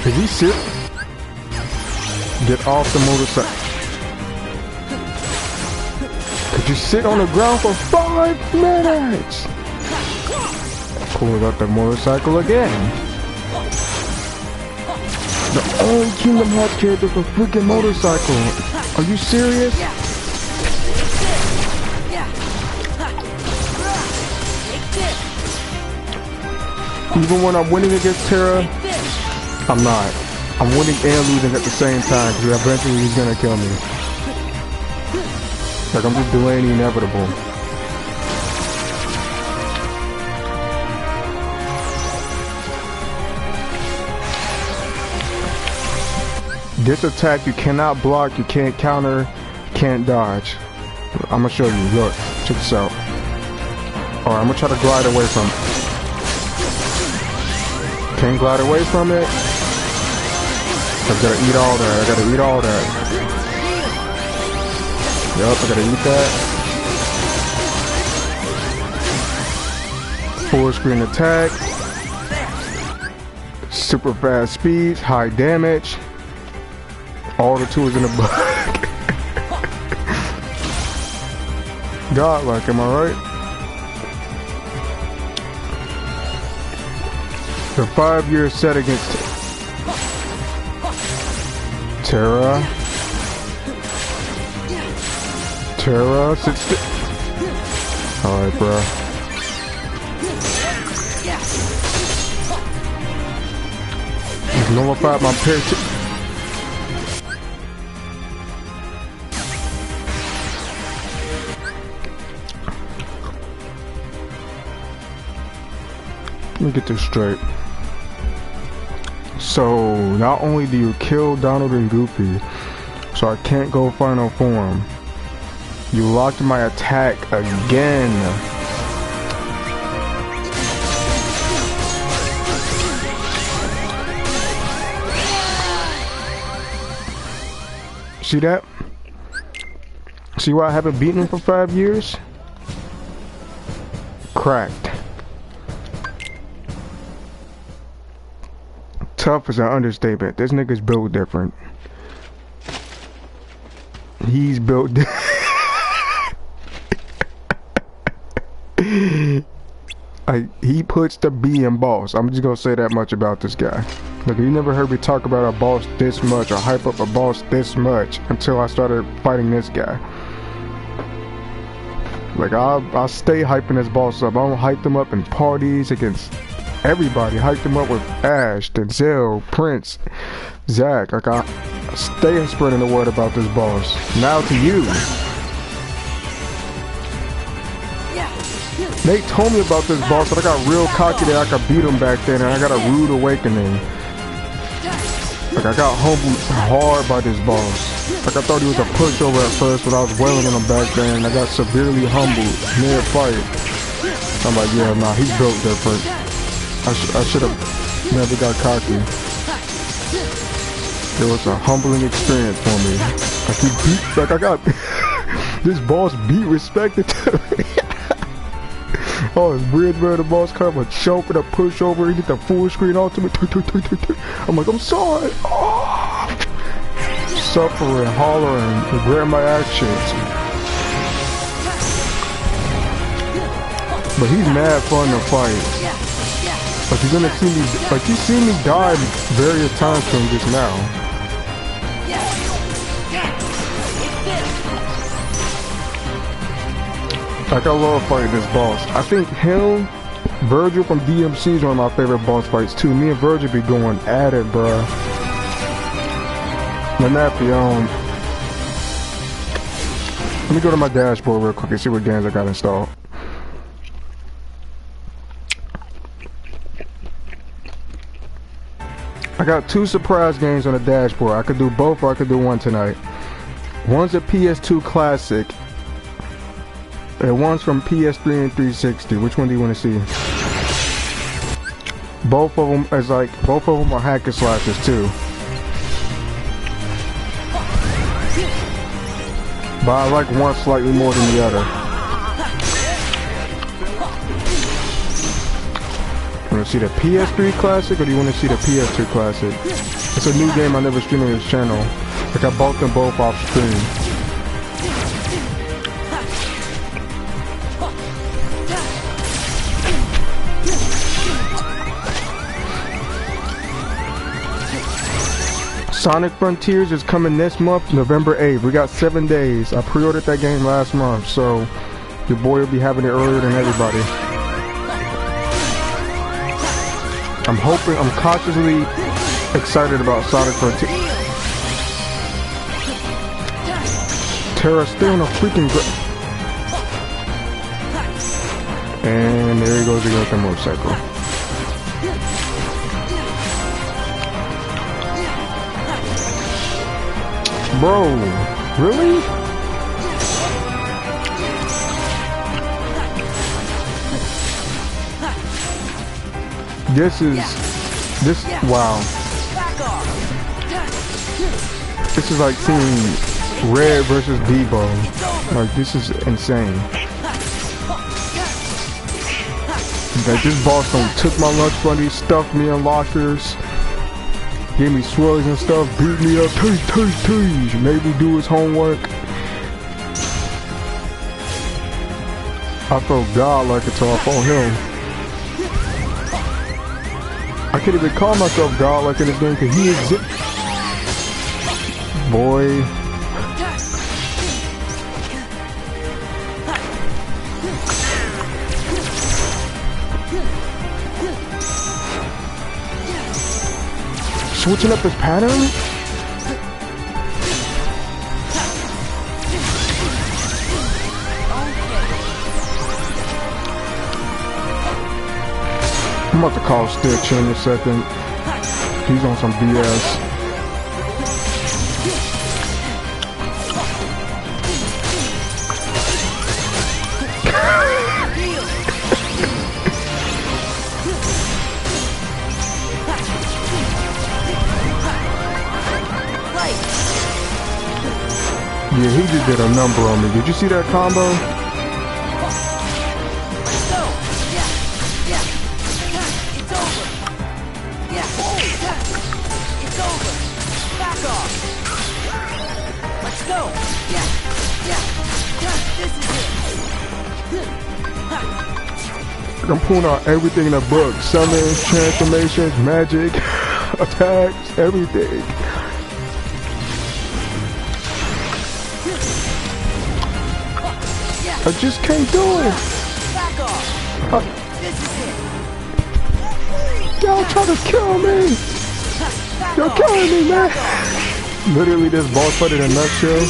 Is he sick? Get off the motorcycle. Could you sit on the ground for 5 minutes? Pulling up the motorcycle again. The only Kingdom Hearts character with a freaking motorcycle. Are you serious? Even when I'm winning against Terra, I'm not. I'm winning and losing at the same time because eventually he's gonna kill me. Like I'm just delaying the inevitable. This attack you cannot block, you can't counter, can't dodge. I'm gonna show you. Look, check this out. Alright, I'm gonna try to glide away from it. Can't glide away from it. I gotta eat all that. I gotta eat all that. Yup, I gotta eat that. Full screen attack. Super fast speeds, high damage. All the tools in the book. Godlike, am I right? The 5-year set against Terra. Terra, sit still. Alright, bro. Nullified my parachute. Let me get this straight. So, not only do you kill Donald and Goofy, so I can't go final form, you locked my attack again. See that? See why I haven't beaten him for 5 years? Cracked. Tough is an understatement. This nigga's built different. He's built he puts the B in boss. I'm just gonna say that much about this guy. Look, you never heard me talk about a boss this much or hype up a boss this much until I started fighting this guy. Like I'll stay hyping this boss up. I don't hype them up in parties against everybody. Hyped him up with Ash, Denzel, Prince, Zack. Like I stay spreading the word about this boss. Now to you. Nate told me about this boss, but I got real cocky that I could beat him back then, and I got a rude awakening. Like I got humbled hard by this boss. Like I thought he was a pushover at first, but I was wailing on him back then. And I got severely humbled mid-fight. I'm like, yeah, nah, he's built different. I should have never got cocky. It was a humbling experience for me. Like he beat, like I got this boss beat respected to me. Oh, it's weird where the boss kind of a choke and a pushover. He did the full screen ultimate. I'm like, I'm sorry. Oh. Suffering, hollering, regretting my actions. But he's mad fun to fight. Like you're gonna see me, like you see me die various times to him just now. Like, I love fighting this boss. I think him, Virgil from DMC is one of my favorite boss fights too. Me and Virgil be going at it, bruh. Nappy, let me go to my dashboard real quick and see what games I got installed. I got 2 surprise games on the dashboard. I could do both or I could do one tonight. One's a PS2 classic. And one's from PS3 and 360. Which one do you want to see? Both of them are hack and slashes too. But I like one slightly more than the other. You want to see the PS3 classic or do you want to see the PS2 classic? It's a new game I never streamed on this channel. Like I bought them both off stream. Sonic Frontiers is coming this month, November 8th. We got 7 days. I pre-ordered that game last month, so your boy will be having it earlier than everybody. I'm cautiously excited about Sonic Frontiers. Terra, stay on a freaking and there he goes again with the motorcycle. Bro, really? Wow. This is like seeing Red versus Debo. Like, this is insane. Like, this boss took my lunch money, stuffed me in lockers, gave me swirlies and stuff, beat me up, tease, made me do his homework. I felt godlike until I fought him. I can't even call myself godlike in this game because he is boy. Switching up his pattern? I'm about to call Stitch in a second. He's on some BS. Yeah, he just did a number on me. Did you see that combo? Let's go. Yeah. It's over. Yeah. It's over. Back off. Let's go. Yeah. This is it. I'm pulling out everything in the book. Summons, transformations, magic, attacks, everything. I just can't do it. Back off. This is it. Y'all trying to kill me. Y'all killing me, man. Literally, this boss fight in a nutshell.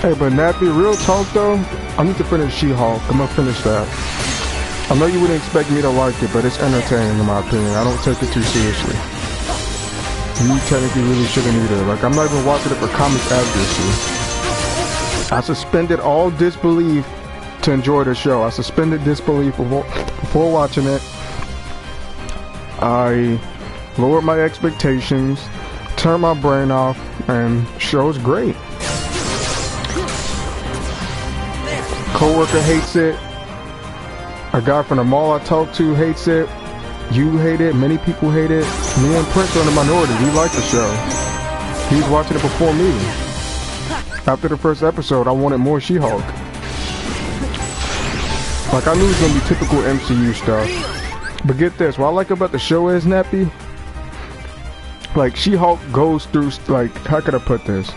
Hey, but Nappy, real talk though, I need to finish She-Hulk. I'm gonna finish that. I know you wouldn't expect me to like it, but it's entertaining in my opinion. I don't take it too seriously. You technically really shouldn't either. Like, I'm not even watching it for comic accuracy. I suspended all disbelief to enjoy the show. I suspended disbelief before watching it. I lowered my expectations, turned my brain off, and show's great. Coworker hates it. A guy from the mall I talk to hates it. You hate it. Many people hate it. Me and Prince are in the minority. We like the show. He's watching it before me. After the first episode, I wanted more She-Hulk. Like, I knew it was going to be typical MCU stuff. But get this. What I like about the show is, Nappy, like She-Hulk goes through, like, how could I put this?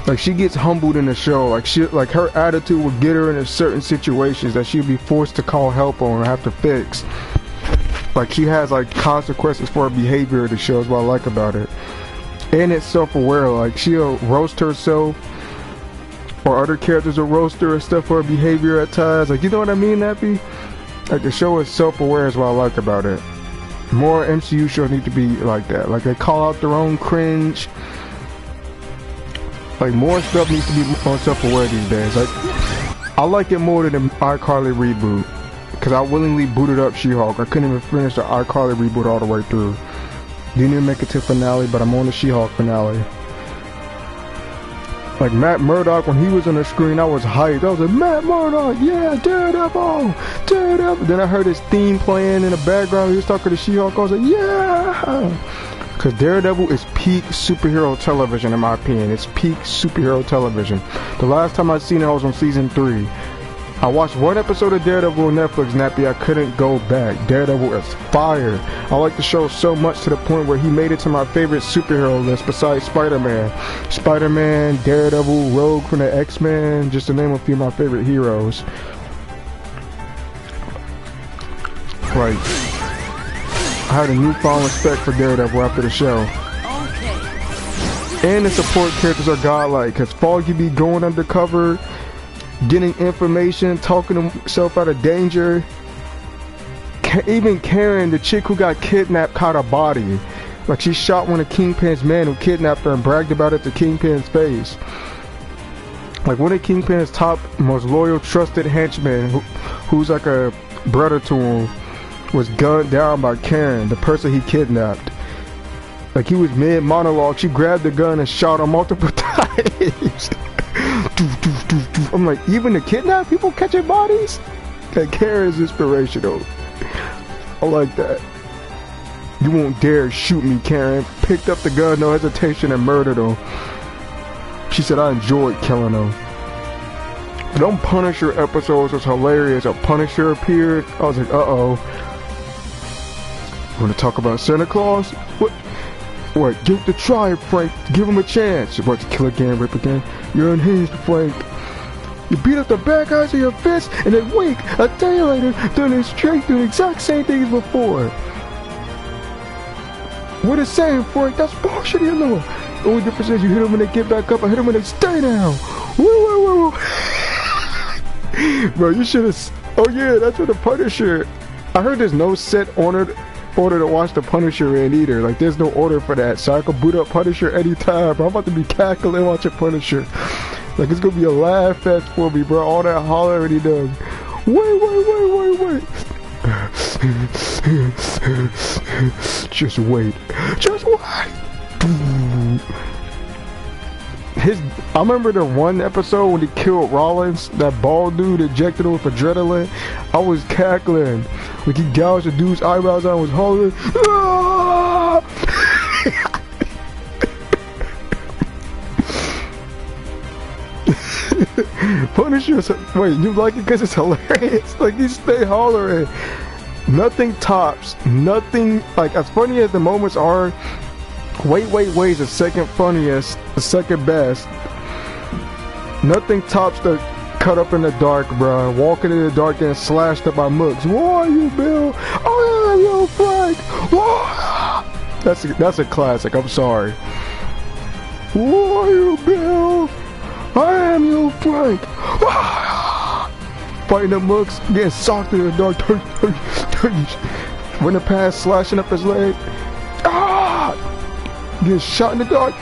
Like, she gets humbled in the show. Like her attitude would get her into certain situations that she'd be forced to call help on or have to fix. Like, she has, like, consequences for her behavior in the show is what I like about it. And it's self-aware. Like, she'll roast herself, or other characters will roast her and stuff for her behavior at times. Like, you know what I mean, Nappy? Like, the show is self-aware is what I like about it. More MCU shows need to be like that. Like, they call out their own cringe. Like, more stuff needs to be more self-aware these days. Like, I like it more than the iCarly reboot, because I willingly booted up She-Hulk. I couldn't even finish the iCarly reboot all the way through. Didn't even make it to finale, but I'm on the She-Hulk finale. Like, Matt Murdock, when he was on the screen, I was hyped. I was like, Matt Murdock, yeah, Daredevil, Daredevil. Then I heard his theme playing in the background. He was talking to She-Hulk. I was like, yeah. Because Daredevil is peak superhero television, in my opinion. It's peak superhero television. The last time I seen it, I was on season 3. I watched one episode of Daredevil on Netflix, Nappy. I couldn't go back. Daredevil is fire. I like the show so much to the point where he made it to my favorite superhero list besides Spider-Man. Spider-Man, Daredevil, Rogue from the X-Men, just to name a few of my favorite heroes. Like, I had a newfound respect for Daredevil after the show. Okay. And the support characters are godlike, because Foggy be going undercover, getting information, talking himself out of danger. Even Karen, the chick who got kidnapped, caught a body. Like, she shot one of Kingpin's men who kidnapped her and bragged about it to Kingpin's face. Like, one of Kingpin's top, most loyal, trusted henchmen, who's like a brother to him, was gunned down by Karen, the person he kidnapped. Like, he was mid-monologue, she grabbed the gun and shot him multiple times. I'm like, even the kidnapped people catching bodies? That Karen is inspirational. I like that. You won't dare shoot me, Karen. Picked up the gun, no hesitation, and murdered him. She said, I enjoyed killing him. Them Punisher episodes was hilarious. A Punisher appeared. I was like, uh-oh. Want to talk about Santa Claus? What? Give the try, Frank. Give him a chance. What, to kill again, rip again? You're unhinged, Frank. You beat up the bad guys with your fists, and then wait, a day later, doing the exact same thing as before. What is saying, Frank? That's bullshit, you know. The only difference is you hit them when they get back up, I hit them when they stay down. Woo. Bro, you should have... Oh yeah, that's what the Punisher... I heard there's no set order to watch the Punisher in either. Like, there's no order for that, so I can boot up Punisher anytime. Bro, I'm about to be cackling watching Punisher. Like, it's gonna be a laugh fest for me, bro. All that holler already done. Wait. Just wait. I remember the one episode when he killed Rollins, that bald dude injected him with adrenaline. I was cackling. Like, he gouged the dude's eyebrows out and was hollering. Ah! Punisher, wait, you like it because it's hilarious? Like, you stay hollering. Nothing tops. Nothing, like, as funny as the moments are, Wait is the second funniest, the second best. Nothing tops the cut up in the dark, bro. Walking in the dark and slashed up by Mooks. Who are you, Bill? I am you, Frank. That's a classic. I'm sorry. Who are you, Bill? I am you, Frank. Fighting the Mooks, getting socked in the dark. Running past, slashing up his leg. Getting shot in the dark.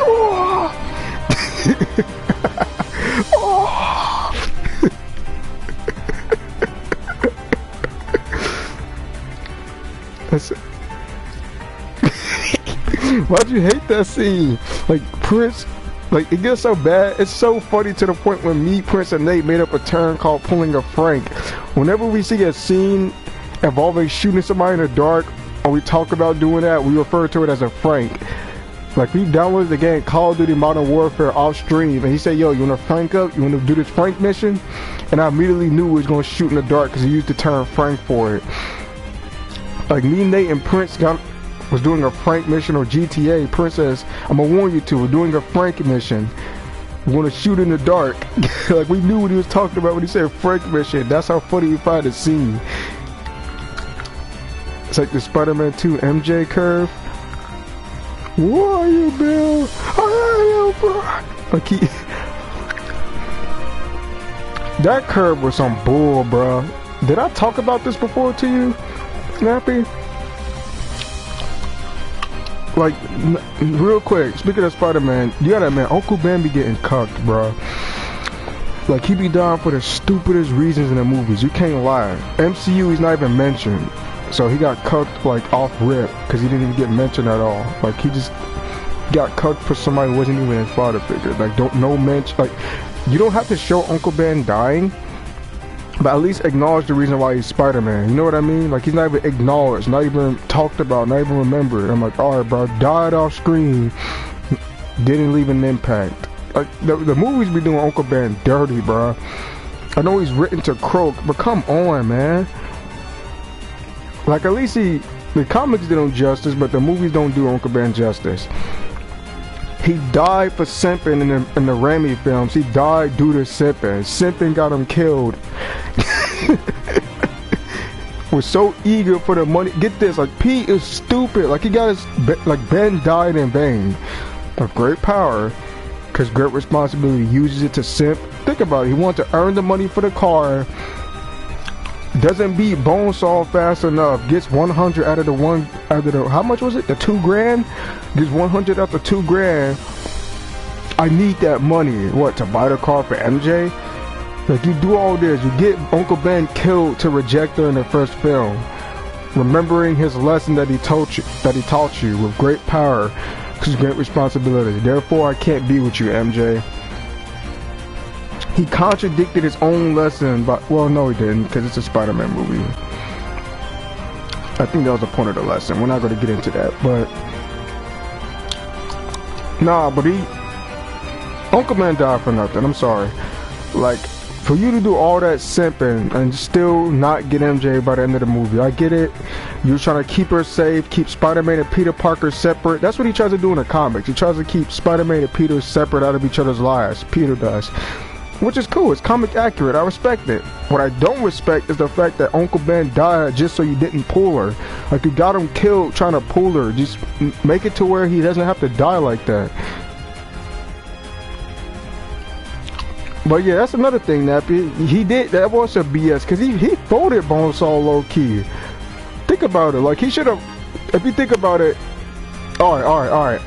Why'd you hate that scene? Like, Prince, like, it gets so bad. It's so funny to the point when me, Prince, and Nate made up a term called pulling a Frank. Whenever we see a scene involving shooting somebody in the dark, or we talk about doing that, we refer to it as a Frank. Like, we downloaded the game Call of Duty Modern Warfare off stream, and he said, yo, you want to Frank up? You want to do this Frank mission? And I immediately knew he was going to shoot in the dark because he used the term Frank for it. Like, me, Nate, and Prince got was doing a prank mission on GTA. Princess, I'm gonna warn you two, we're doing a prank mission. We want to shoot in the dark. Like, we knew what he was talking about when he said prank mission. That's how funny you find the scene. It's like the Spider-Man 2 MJ curve. Where are you, Bill? I am, bro. Like, that curve was some bull, bro. Did I talk about this before to you, Nappy? Like, real quick, speaking of Spider-Man, you gotta admit, Uncle Ben be getting cucked, bro. Like, he be dying for the stupidest reasons in the movies. You can't lie. MCU, he's not even mentioned. So he got cucked, like, off rip, because he didn't even get mentioned at all. Like, he just got cucked for somebody who wasn't even his father figure. Like, no mention. Like, you don't have to show Uncle Ben dying, but at least acknowledge the reason why he's Spider-Man. You know what I mean? Like, he's not even acknowledged, not even talked about, not even remembered. I'm like, alright, bro, died off screen, didn't leave an impact. Like, the movies be doing Uncle Ben dirty, bro. I know he's written to croak, but come on, man. Like, at least the comics did him justice, but the movies don't do Uncle Ben justice. He died for simping in the Raimi films. He died due to simping. Simping got him killed. Was so eager for the money. Get this, like, Pete is stupid. Like, he got his, like, Ben died in vain. Of great power, because great responsibility, uses it to simp. Think about it. He wants to earn the money for the car. Doesn't beat Bonesaw fast enough. Gets 100 out of the how much was it? The $2,000? Gets 100 out the $2,000. I need that money. What, to buy the car for MJ? Like, you do all this. You get Uncle Ben killed to reject her in the first film. Remembering his lesson that he taught you with great power comes great responsibility. Therefore, I can't be with you, MJ. He contradicted his own lesson, but, well, no, he didn't, because it's a Spider-Man movie. I think that was the point of the lesson. We're not going to get into that, but nah, but Uncle Ben died for nothing. I'm sorry. Like, for you to do all that simping and still not get MJ by the end of the movie, I get it. You're trying to keep her safe, keep Spider-Man and Peter Parker separate. That's what he tries to do in the comics. He tries to keep Spider-Man and Peter separate out of each other's lives. Peter does. Which is cool, it's comic accurate, I respect it. What I don't respect is the fact that Uncle Ben died just so you didn't pull her. Like, you got him killed trying to pull her. Just make it to where he doesn't have to die like that. But yeah, that's another thing, Nappy. He did, that was a BS, because he folded Bonesaw low-key. Think about it, like, he should have, if you think about it, alright.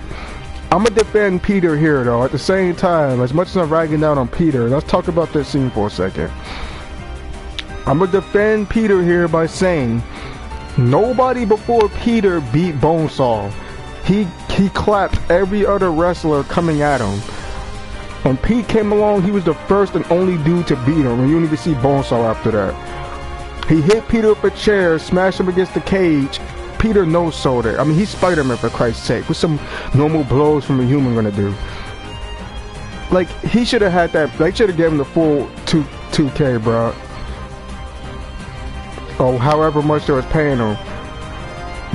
I'm gonna defend Peter here, though. At the same time, as much as I'm ragging down on Peter, let's talk about this scene for a second. I'm gonna defend Peter here by saying nobody before Peter beat Bonesaw. He clapped every other wrestler coming at him. When Pete came along, he was the first and only dude to beat him, and you don't even see Bonesaw after that. He hit Peter with a chair, smashed him against the cage. Peter no-sold it. I mean, he's Spider-Man, for Christ's sake. What's some normal blows from a human gonna do? Like, he should have had that. They should have given him the full 2K, bro. Or however much they was paying him.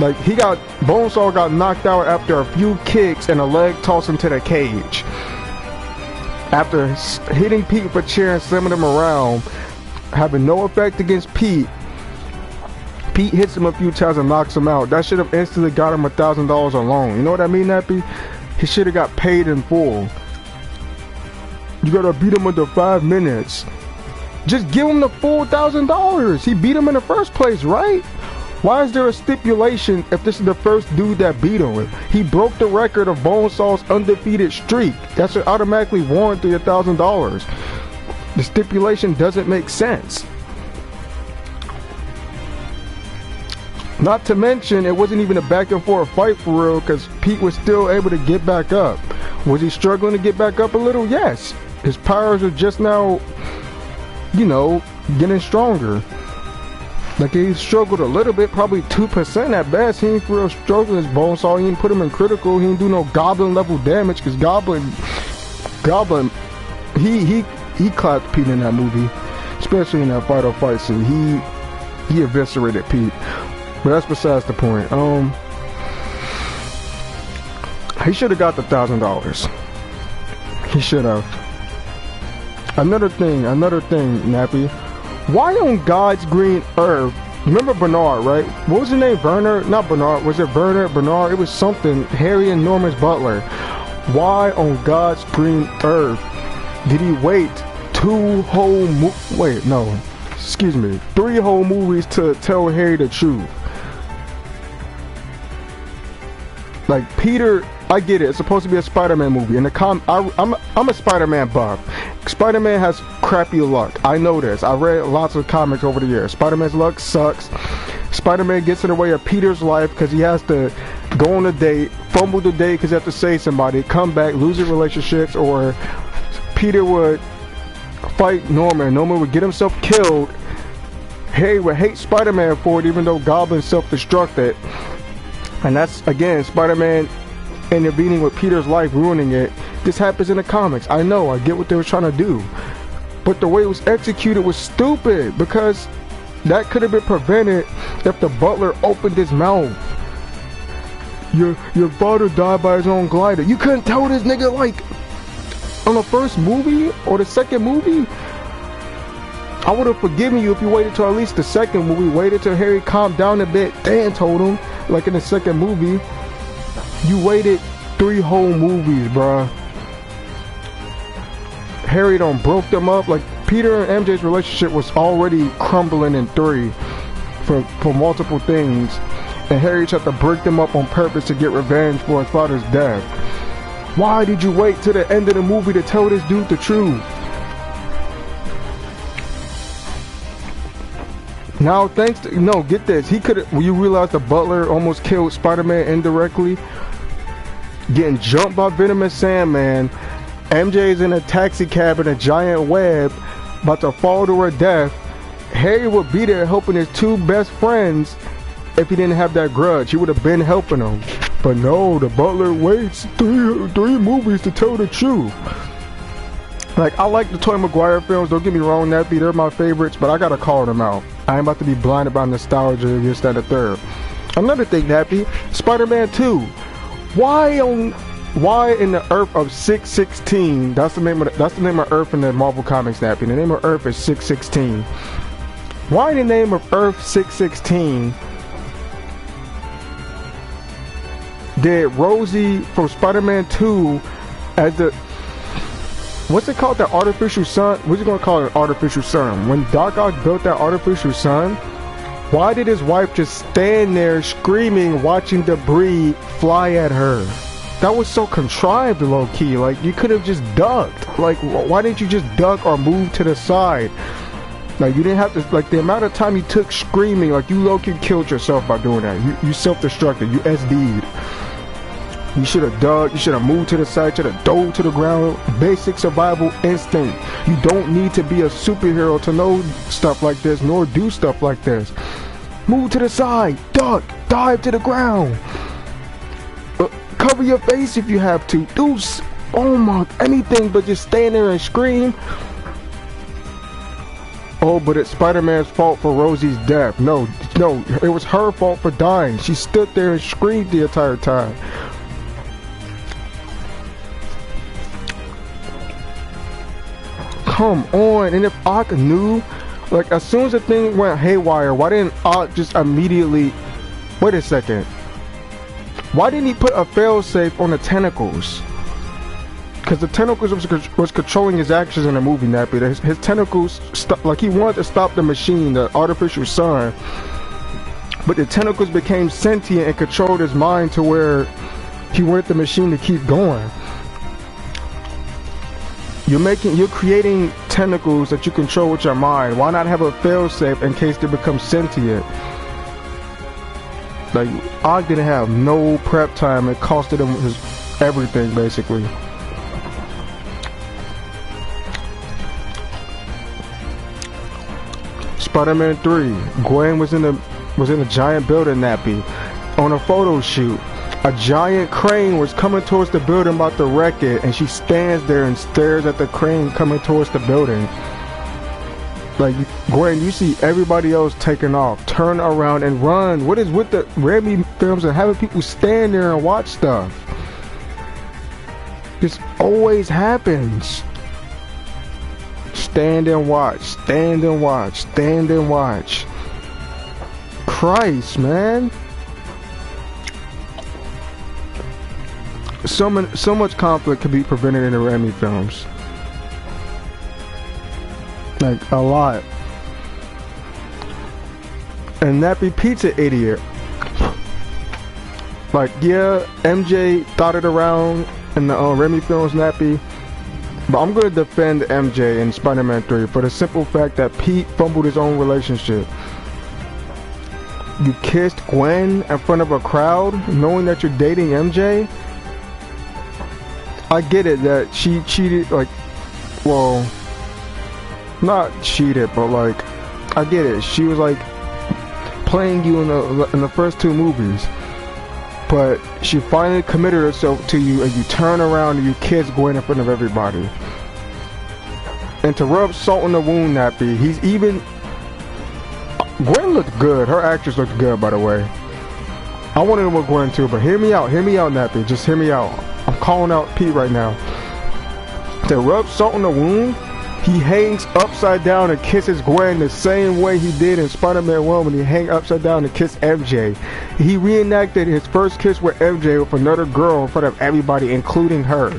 Like, Bonesaw got knocked out after a few kicks and a leg toss into the cage. After hitting Pete with a chair and slamming him around, having no effect against Pete, Pete hits him a few times and knocks him out. That should have instantly got him $1,000 alone. You know what I mean, Nappy? He should have got paid in full. You gotta beat him under 5 minutes. Just give him the full $1,000. He beat him in the first place, right? Why is there a stipulation if this is the first dude that beat him? He broke the record of Bonesaw's undefeated streak. That should automatically warrant the $1,000. The stipulation doesn't make sense. Not to mention, it wasn't even a back and forth fight for real, because Pete was still able to get back up. Was he struggling to get back up a little? Yes. His powers are just now, you know, getting stronger. Like, he struggled a little bit, probably 2% at best. He ain't for real struggling his Bonesaw. He didn't put him in critical. He didn't do no Goblin level damage, because Goblin, he clapped Pete in that movie, especially in that fight scene. He eviscerated Pete. But that's besides the point. He should have got the $1,000. He should have. Another thing, Nappy. Why on God's green earth? Remember Bernard, right? What was his name? Werner? Not Bernard. Was it Werner? Bernard? It was something. Harry and Norman's butler. Why on God's green earth did he wait 3 whole movies to tell Harry the truth? Like, Peter, I get it. It's supposed to be a Spider-Man movie. In the I'm a Spider-Man buff. Spider-Man has crappy luck. I know this. I read lots of comics over the years. Spider-Man's luck sucks. Spider-Man gets in the way of Peter's life because he has to go on a date, fumble the date because he has to save somebody, come back, losing relationships, or Peter would fight Norman. Norman would get himself killed. Harry would hate Spider-Man for it, even though Goblin self-destructed. And that's, again, Spider-Man intervening with Peter's life, ruining it. This happens in the comics. I know, I get what they were trying to do. But the way it was executed was stupid, because that could have been prevented if the butler opened his mouth. Your father died by his own glider. You couldn't tell this nigga, like, on the first movie or the second movie? I would have forgiven you if you waited till at least the second movie, waited till Harry calmed down a bit, then told him, like in the second movie. You waited 3 whole movies, bruh. Harry done broke them up. Like, Peter and MJ's relationship was already crumbling in 3 for multiple things, and Harry tried to break them up on purpose to get revenge for his father's death. Why did you wait till the end of the movie to tell this dude the truth? Now, get this. He could have, you realize the butler almost killed Spider-Man indirectly? Getting jumped by Venomous Sandman. MJ's in a taxi cab in a giant web, about to fall to her death. Harry would be there helping his 2 best friends if he didn't have that grudge. He would have been helping them. But no, the butler waits 3 movies to tell the truth. Like, I like the Tobey Maguire films, don't get me wrong, they're my favorites, but I gotta call them out. I ain't about to be blinded by nostalgia, this, that, and the third. Another thing, Nappy, Spider-Man 2. Why in the Earth of 616? That's the name of Earth in the Marvel Comics, Nappy. The name of Earth is 616. Why in the name of Earth 616 did Rosie from Spider-Man 2 as the, what's it called, that artificial sun? What's he gonna call it, an artificial sun? When Doc Ock built that artificial sun, why did his wife just stand there screaming, watching debris fly at her? That was so contrived, low-key. Like, you could have just ducked. Like, why didn't you just duck or move to the side? Like, you didn't have to, like, the amount of time you took screaming, like, you low-key killed yourself by doing that. You self-destructed. You SD'd. You should have dug. You should have moved to the side. You should have dove to the ground. Basic survival instinct. You don't need to be a superhero to know stuff like this, nor do stuff like this. Move to the side. Duck. Dive to the ground. Cover your face if you have to. Do, oh my, anything but just stand there and scream. Oh, but it's Spider-Man's fault for Rosie's death. No, it was her fault for dying. She stood there and screamed the entire time. Come on. And if Ock knew, like, as soon as the thing went haywire, why didn't Ock just immediately, wait a second, why didn't he put a failsafe on the tentacles? Because the tentacles was controlling his actions in the movie, Nappy. His tentacles, like, he wanted to stop the machine, the artificial sun, but the tentacles became sentient and controlled his mind to where he wanted the machine to keep going. You're creating tentacles that you control with your mind. Why not have a failsafe in case they become sentient? Like, Og didn't have no prep time. It costed him his everything, basically. Spider-Man 3. Gwen was in a giant building, Nappy, on a photo shoot. A giant crane was coming towards the building about to wreck it, and she stands there and stares at the crane coming towards the building. Like, Gwen, you see everybody else taking off, turn around and run. What is with the Raimi films and having people stand there and watch stuff? This always happens. Stand and watch, stand and watch, stand and watch. Christ, man. So much conflict could be prevented in the Raimi films. Like, a lot. And Nappy Pizza idiot. Like, yeah, MJ thought it around in the Raimi films, Nappy. But I'm gonna defend MJ in Spider-Man 3 for the simple fact that Pete fumbled his own relationship. You kissed Gwen in front of a crowd, knowing that you're dating MJ? I get it that she cheated, like, well, not cheated, but like, I get it. She was like playing you in the first two movies. But she finally committed herself to you, and you turn around and you kiss Gwen in front of everybody. And to rub salt in the wound, Nappy, he's even... Gwen looked good. Her actress looked good, by the way. I wanted to with Gwen too, but hear me out, Nappy. Just hear me out. I'm calling out Pete right now. To rub salt in the wound, he hangs upside down and kisses Gwen the same way he did in Spider-Man 1 when he hang upside down and kiss MJ. He reenacted his first kiss with MJ with another girl in front of everybody, including her.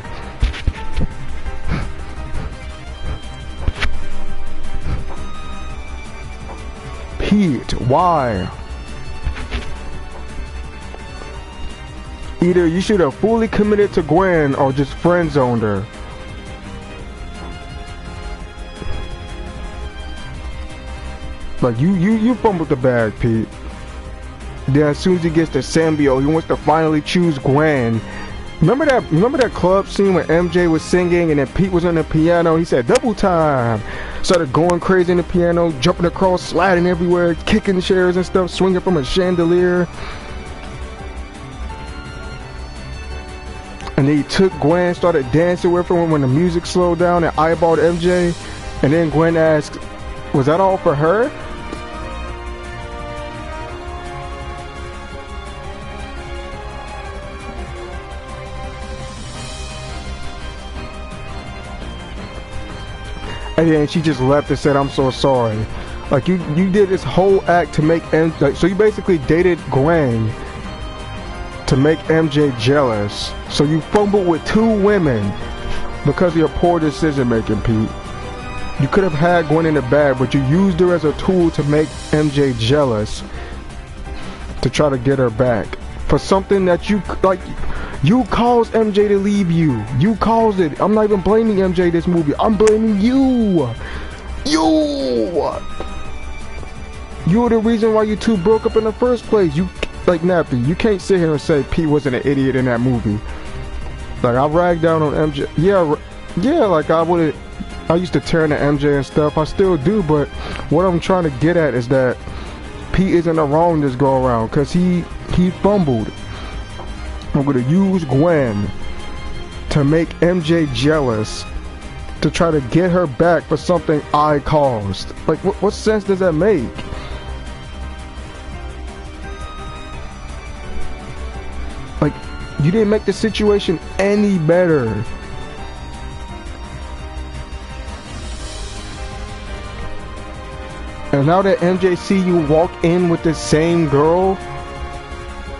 Pete, why? Either you should have fully committed to Gwen or just friend-zoned her. Like, you fumbled the bag, Pete. Then as soon as he gets to Symbiote, he wants to finally choose Gwen. Remember that club scene when MJ was singing and then Pete was on the piano? He said, double time. Started going crazy in the piano, jumping across, sliding everywhere, kicking chairs and stuff, swinging from a chandelier. And then he took Gwen, started dancing with her when the music slowed down and eyeballed MJ. And then Gwen asked, was that all for her? And then she just left and said, I'm so sorry. Like, you did this whole act to make like, so you basically dated Gwen to make MJ jealous. So you fumbled with two women because of your poor decision making, Pete. You could have had Gwen in the bag, but you used her as a tool to make MJ jealous, to try to get her back for something that you caused MJ to leave you. You caused it. I'm not even blaming MJ this movie. I'm blaming you. You're the reason why you two broke up in the first place. You, like, Nappy, you can't sit here and say Pete wasn't an idiot in that movie. Like, I ragged down on MJ. Yeah, like I used to tear into MJ and stuff. I still do, but what I'm trying to get at is that Pete isn't wrong this go around, because he fumbled. I'm gonna use Gwen to make MJ jealous, to try to get her back for something I caused. Like, what sense does that make? Like, you didn't make the situation any better. And now that MJ see you walk in with the same girl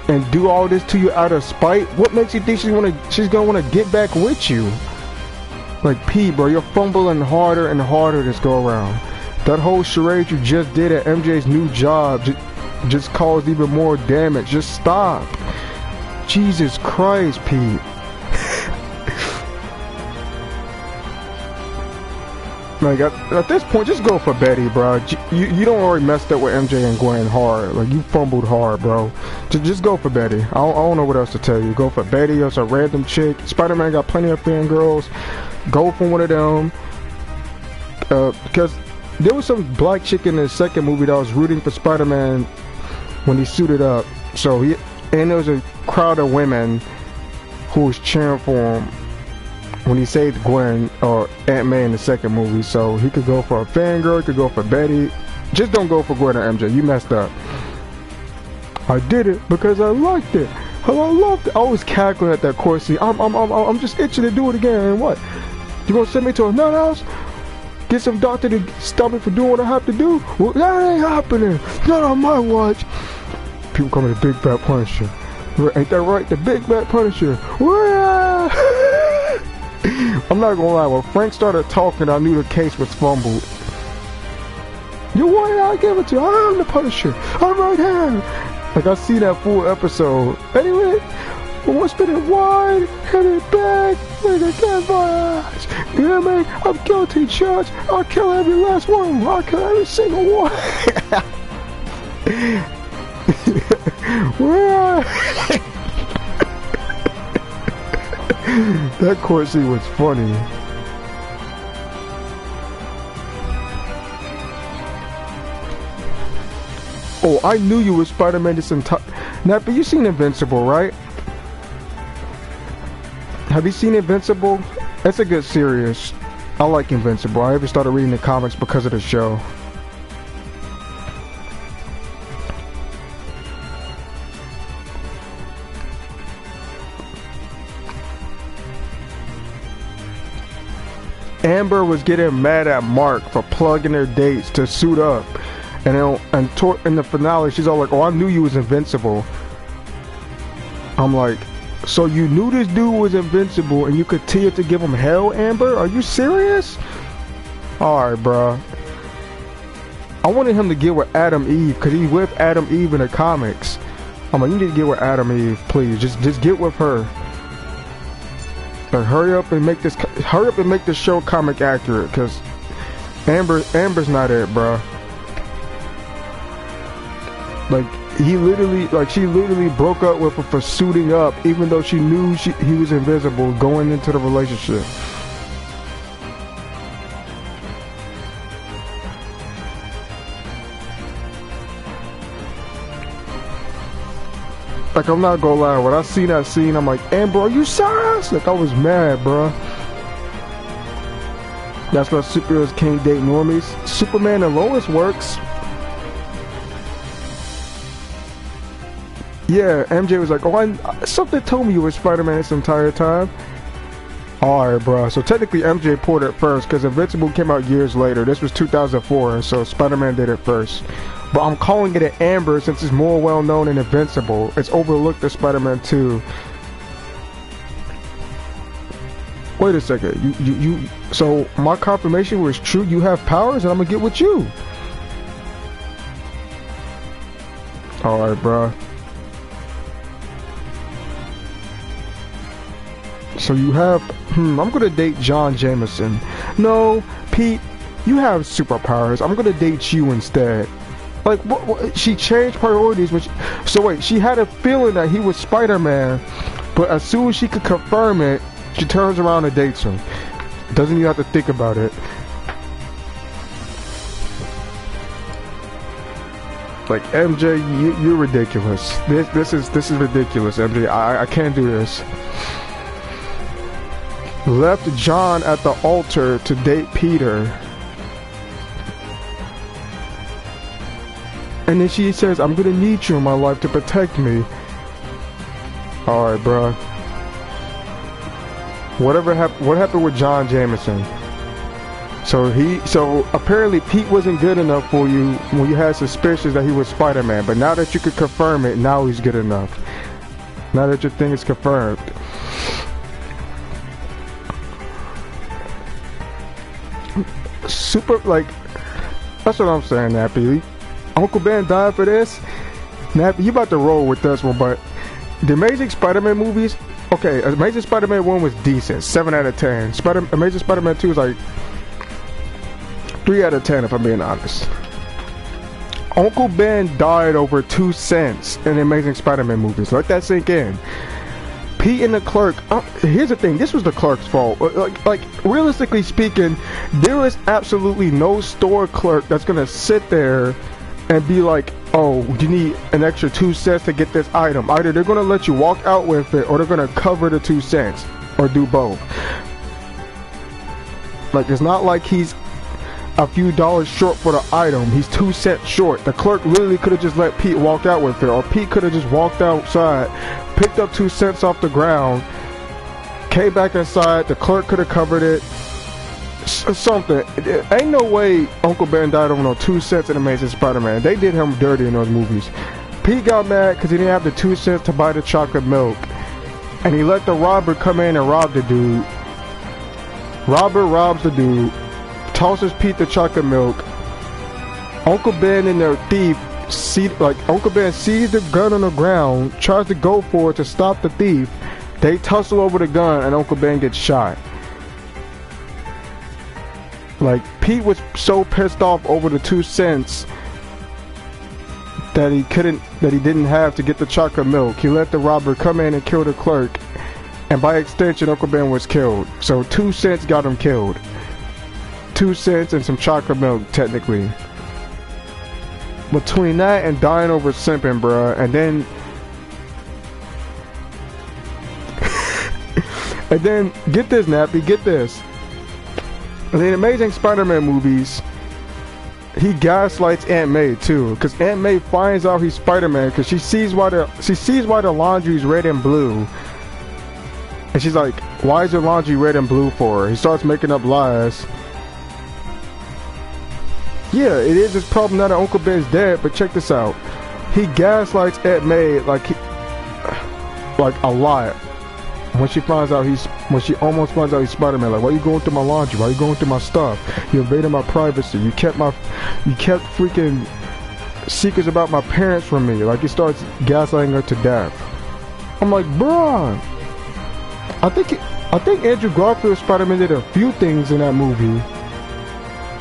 and do all this to you out of spite, what makes you think she's gonna wanna get back with you? Like, P, bro, you're fumbling harder and harder this go around. That whole charade you just did at MJ's new job just caused even more damage. Just stop. Jesus Christ, Pete. Like, at this point, just go for Betty, bro. You don't already messed up with MJ and Gwen hard. Like, you fumbled hard, bro. Just go for Betty. I don't know what else to tell you. Go for Betty or some random chick. Spider-Man got plenty of fangirls. Go for one of them. Because there was some black chick in the second movie that was rooting for Spider-Man when he suited up. And there was a crowd of women who was cheering for him when he saved Gwen or Aunt May in the second movie. So he could go for a fangirl, he could go for Betty. Just don't go for Gwen or MJ. You messed up. I did it because I liked it. Oh, I loved it. I was cackling at that court scene. I'm just itching to do it again. What? You gonna send me to a nut house? Get some doctor to stop me for doing what I have to do? Well, that ain't happening. Not on my watch. People call me the Big Bad Punisher. Ain't that right? The Big Bad Punisher. I'm not gonna lie. When Frank started talking, I knew the case was fumbled. You want it? I'll give it to you. I'm the Punisher. I'm right here. Like, I see that full episode. Anyway, we'll spin it wide, hit it back, make it get my eyes. You know what I mean? I'm guilty, Judge. I'll kill every last one. I'll kill every single one. That court scene was funny. Oh, I knew you were Spider-Man this entire... Nappy, you seen Invincible, right? Have you seen Invincible? That's a good series. I like Invincible. I ever started reading the comics because of the show. Amber was getting mad at Mark for plugging their dates to suit up. And in the finale, she's all like, oh, I knew you was invincible. I'm like, so you knew this dude was invincible and you continued to give him hell, Amber? Are you serious? Alright, bruh. I wanted him to get with Adam Eve, because he's with Adam Eve in the comics. I'm like, you need to get with Adam Eve, please. Just get with her. Like, hurry up and make this show comic accurate, because Amber's not it, bruh. Like, she literally broke up with him for suiting up, even though she knew he was invisible going into the relationship. Like, I'm not gonna lie, when I seen that scene, I'm like, Amber, are you serious? Like, I was mad, bruh. That's why superheroes can't date normies. Superman and Lois works. Yeah, MJ was like, oh, something told me you were Spider-Man this entire time. Alright, bro. So technically MJ pulled it first, because Invincible came out years later. This was 2004, so Spider-Man did it first. But I'm calling it an Amber since it's more well-known than Invincible. It's overlooked as Spider-Man 2. Wait a second. So my confirmation was true. You have powers, and I'm gonna get with you. Alright, bro. So you have, I'm gonna date John Jameson. No, Pete, you have superpowers. I'm gonna date you instead. Like, what, she changed priorities. So wait, she had a feeling that he was Spider-Man, but as soon as she could confirm it, she turns around and dates him. Doesn't even have to think about it. Like, MJ, you're ridiculous. This is ridiculous, MJ. I can't do this. Left John at the altar to date Peter. And then she says, I'm gonna need you in my life to protect me. Alright, bruh. What happened with John Jameson? So apparently Pete wasn't good enough for you when you had suspicions that he was Spider-Man, but now that you could confirm it, now he's good enough. Now that your thing is confirmed. Like, that's what I'm saying, Nappy. Uncle Ben died for this. Nappy, you about to roll with this one, but the Amazing Spider-Man movies, okay, Amazing Spider-Man 1 was decent, 7 out of 10. Amazing Spider-Man 2 was like 3 out of 10, if I'm being honest. Uncle Ben died over 2 cents in the Amazing Spider-Man movies. Let that sink in. Pete and the clerk, here's the thing, this was the clerk's fault. Like, realistically speaking, there is absolutely no store clerk that's gonna sit there and be like, oh, you need an extra 2 cents to get this item. Either they're gonna let you walk out with it, or they're gonna cover the 2 cents, or do both. Like, it's not like he's a few dollars short for the item. He's 2 cents short. The clerk literally could have just let Pete walk out with it, or Pete could have just walked outside, picked up 2 cents off the ground, came back inside. The clerk could have covered it. Something. Ain't no way Uncle Ben died over no 2 cents in Amazing Spider-Man. They did him dirty in those movies. Pete got mad because he didn't have the 2 cents to buy the chocolate milk, and he let the robber come in and rob the dude. Robber robs the dude, tosses Pete the chocolate milk. Uncle Ben and the thief Uncle Ben sees the gun on the ground, tries to go for it to stop the thief. They tussle over the gun and Uncle Ben gets shot. Like, Pete was so pissed off over the 2 cents that he didn't have to get the chocolate milk. He let the robber come in and kill the clerk, and by extension Uncle Ben was killed. So 2 cents got him killed. 2 cents and some chocolate milk, technically. Between that and dying over simping, bruh, and then and then get this, Nappy, get this. In the Amazing Spider-Man movies, he gaslights Aunt May too, because Aunt May finds out he's Spider-Man because she sees why the laundry's red and blue, and she's like, "Why is your laundry red and blue for?" He starts making up lies. Yeah, it is his problem now that Uncle Ben's dead, but check this out. He gaslights Aunt May like a lot. When she almost finds out he's Spider-Man, like, why are you going through my laundry? Why are you going through my stuff? You invaded my privacy. You kept freaking secrets about my parents from me. Like, he starts gaslighting her to death. I'm like, bruh. I think Andrew Garfield's Spider-Man did a few things in that movie.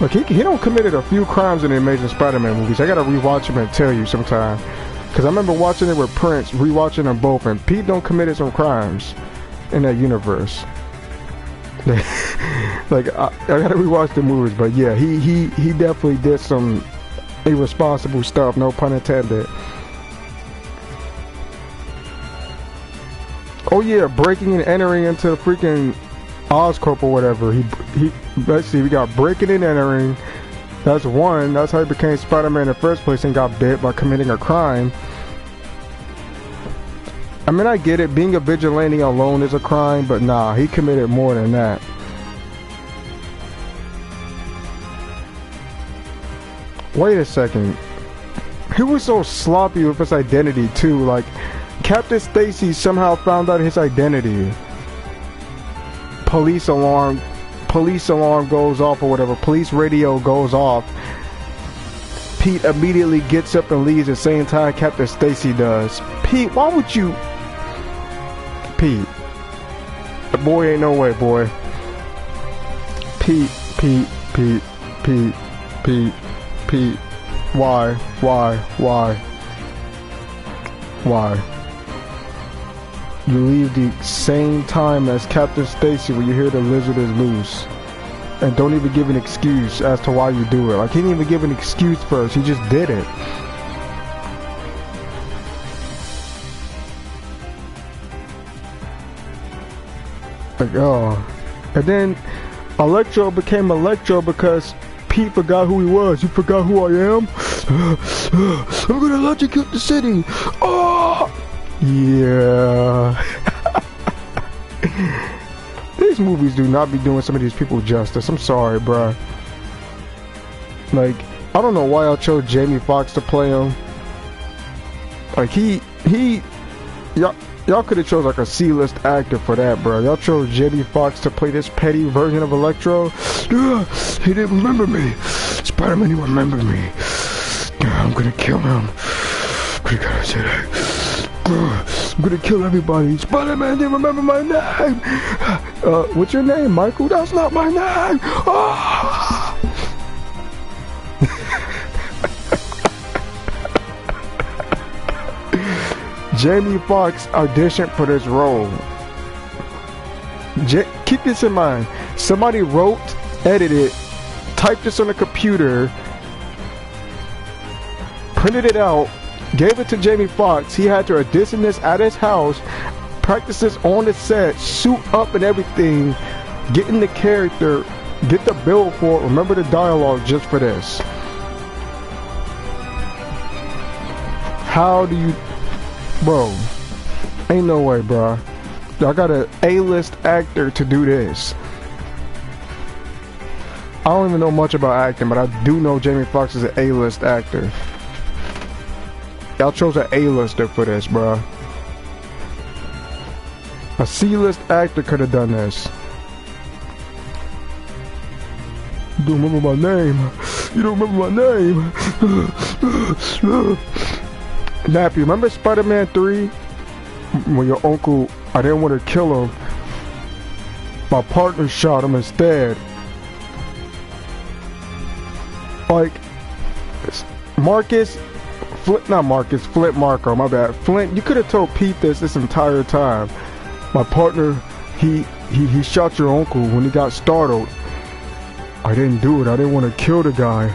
Like, he don't committed a few crimes in the Amazing Spider-Man movies. I gotta rewatch them and tell you sometime. Because I remember watching it with Prince, rewatching them both, and Pete don't committed some crimes in that universe. Like, I gotta rewatch the movies, but yeah, he definitely did some irresponsible stuff, no pun intended. Oh yeah, breaking and entering into the freaking Oscorp or whatever. Let's see, we got breaking and entering. That's one. That's how he became Spider-Man in the first place and got bit by committing a crime. I mean, I get it. Being a vigilante alone is a crime, but nah, he committed more than that. Wait a second. He was so sloppy with his identity too. Like, Captain Stacy somehow found out his identity. Police alarm goes off or whatever. Police radio goes off. Pete immediately gets up and leaves the same time Captain Stacy does. Pete, why would you? Pete, the boy ain't no way, boy. Pete. Why? You leave the same time as Captain Stacy when you hear the lizard is loose. And don't even give an excuse as to why you do it. Like, he didn't even give an excuse first, he just did it. Like, oh. And then Electro became Electro because Pete forgot who he was. You forgot who I am? I'm gonna electrocute the city. Oh! Yeah. These movies do not be doing some of these people justice. I'm sorry, bruh. Like, I don't know why I chose Jamie Foxx to play him. Like, y'all could have chose like a C-list actor for that, bruh. Y'all chose Jamie Foxx to play this petty version of Electro. He didn't remember me. Spider-Man didn't remember me. I'm gonna kill him. You gotta say that. I'm gonna kill everybody. Spider-Man didn't remember my name. What's your name, Michael? That's not my name. Oh! Jamie Foxx auditioned for this role. Keep this in mind. Somebody wrote, edited, typed this on a computer, printed it out, gave it to Jamie Foxx. He had to audition this at his house, practice this on the set, suit up and everything, get in the character, get the bill for it, remember the dialogue just for this. How do you... Bro, Ain't no way, bro. I got an A-list actor to do this. I don't even know much about acting, but I do know Jamie Foxx is an A-list actor. Y'all chose an A-lister for this, bro. A C-list actor could have done this. You don't remember my name. You don't remember my name. Nappy, remember Spider-Man 3? When your uncle, I didn't want to kill him. My partner shot him instead. Like, Marcus, not Marcus, Flint Marco, my bad. Flint, you could have told Pete this entire time. My partner, he shot your uncle when he got startled. I didn't do it. I didn't want to kill the guy.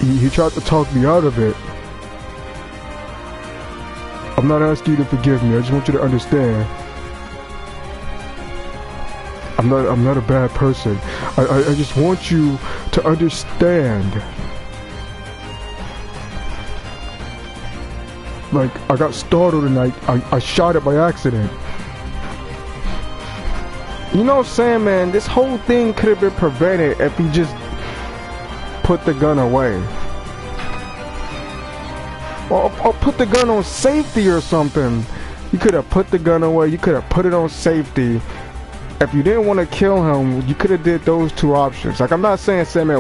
He tried to talk me out of it. I'm not asking you to forgive me. I just want you to understand. I'm not a bad person. I just want you to understand. Like, I got startled and I shot it by accident. You know what I'm saying, man? This whole thing could have been prevented if he just put the gun away. Or put the gun on safety or something. You could have put the gun away. You could have put it on safety. If you didn't want to kill him, you could have did those two options. Like, I'm not saying Sandman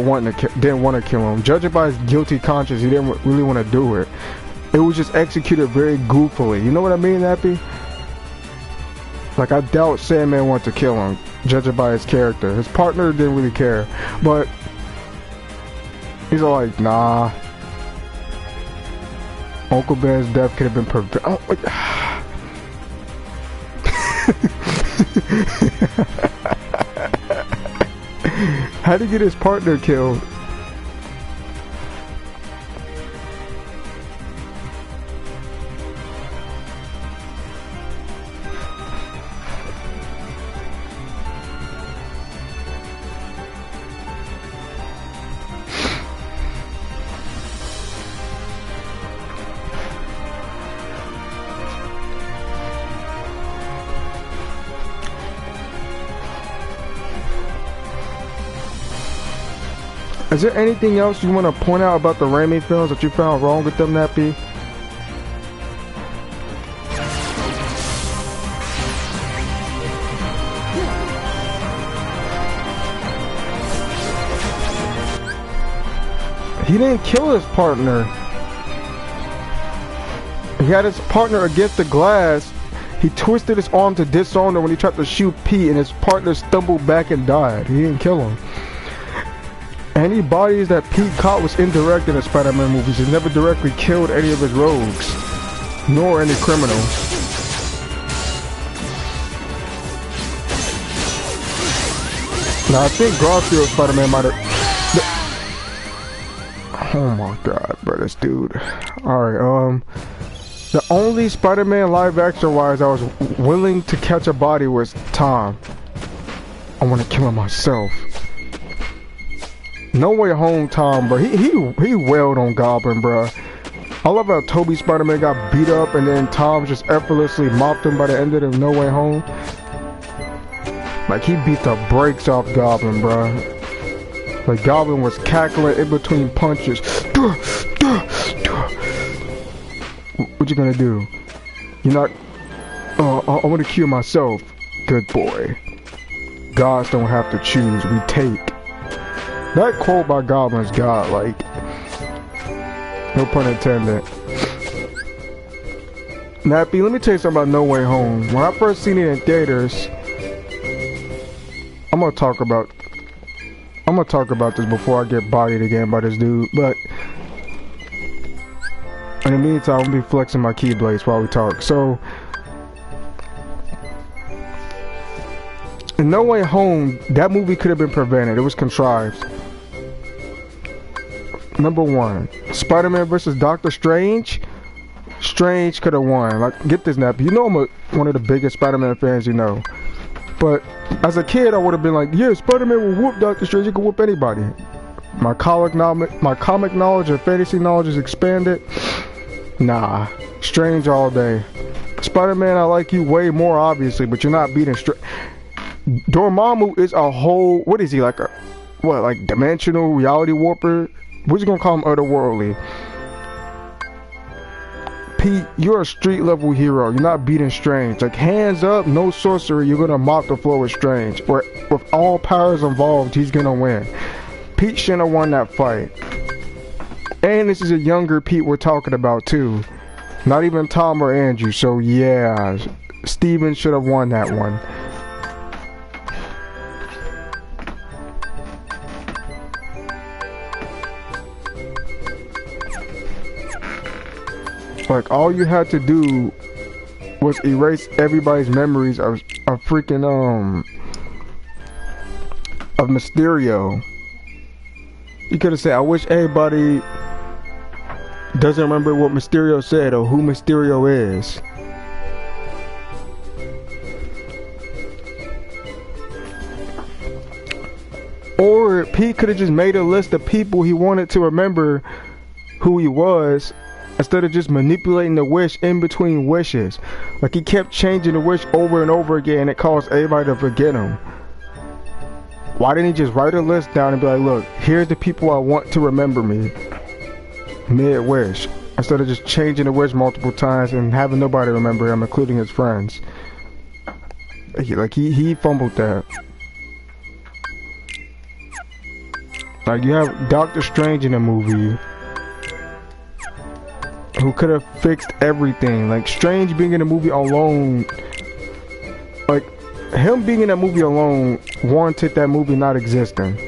didn't want to kill him. Judging by his guilty conscience, he didn't really want to do it. It was just executed very goofily. You know what I mean, Happy? Like, I doubt Sandman wanted to kill him, judging by his character. His partner didn't really care. But he's all like, nah. Uncle Ben's death could have been prevented. Oh, how'd he get his partner killed? Is there anything else you want to point out about the Raimi films that you found wrong with them, Nappy? He didn't kill his partner. He had his partner against the glass. He twisted his arm to disarm him when he tried to shoot Pete, and his partner stumbled back and died. He didn't kill him. Any bodies that Pete caught was indirect in the Spider-Man movies. He never directly killed any of his rogues, nor any criminals. Now, I think Garfield Spider-Man might have... Oh my god, bro, this dude. Alright, the only Spider-Man live action wise I was willing to catch a body was Tom. I want to kill him myself. No Way Home Tom, bro. He wailed on Goblin, bro. I love how Toby Spider-Man got beat up and then Tom just effortlessly mopped him by the end of the No Way Home. Like, he beat the brakes off Goblin, bro. Like, Goblin was cackling in between punches. What you gonna do? You're not... I want to kill myself. Good boy. Gods don't have to choose, we take. That quote by Goblin's God, like, no pun intended. Nappy, let me tell you something about No Way Home. When I first seen it in theaters, I'm gonna talk about this before I get bodied again by this dude, but in the meantime, I'm gonna be flexing my keyblades while we talk. So, in No Way Home, that movie could have been prevented. It was contrived. Number one, Spider-Man versus Doctor Strange. Strange could have won. Like, get this, Nappy. You know I'm one of the biggest Spider-Man fans, you know. But as a kid, I would have been like, yeah, Spider-Man will whoop Doctor Strange. He can whoop anybody. My comic knowledge and fantasy knowledge is expanded. Nah, Strange all day. Spider-Man, I like you way more, obviously, but you're not beating straight. Dormammu is a whole, what is he, like a, what, like dimensional reality warper? We're just gonna call him otherworldly. Pete, you're a street level hero. You're not beating Strange. Like, hands up, no sorcery, you're gonna mop the floor with Strange. Or with all powers involved, he's gonna win. Pete shouldn't have won that fight. And this is a younger Pete we're talking about too. Not even Tom or Andrew, so yeah, Steven should have won that one. Like, all you had to do was erase everybody's memories of freaking, of Mysterio. You could have said, I wish everybody doesn't remember what Mysterio said or who Mysterio is. Or Pete could have just made a list of people he wanted to remember who he was, instead of just manipulating the wish in between wishes. Like, he kept changing the wish over and over again, and it caused everybody to forget him. Why didn't he just write a list down and be like, look, here's the people I want to remember me mid-wish, instead of just changing the wish multiple times and having nobody remember him, including his friends. Like, he fumbled that. Like, you have Doctor Strange in the movie, who could have fixed everything. Like, Strange being in the movie alone, like, him being in that movie alone warranted that movie not existing.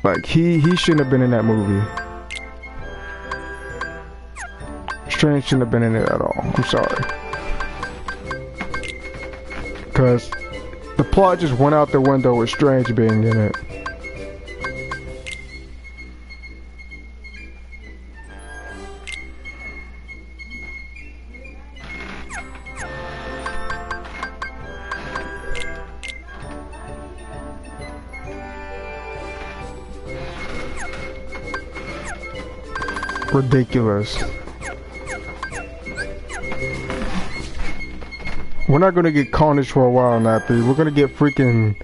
Like, he shouldn't have been in that movie. Strange shouldn't have been in it at all. I'm sorry. Because the plot just went out the window with Strange being in it. Ridiculous. We're not gonna get Carnage for a while, Nappy. We're gonna get freaking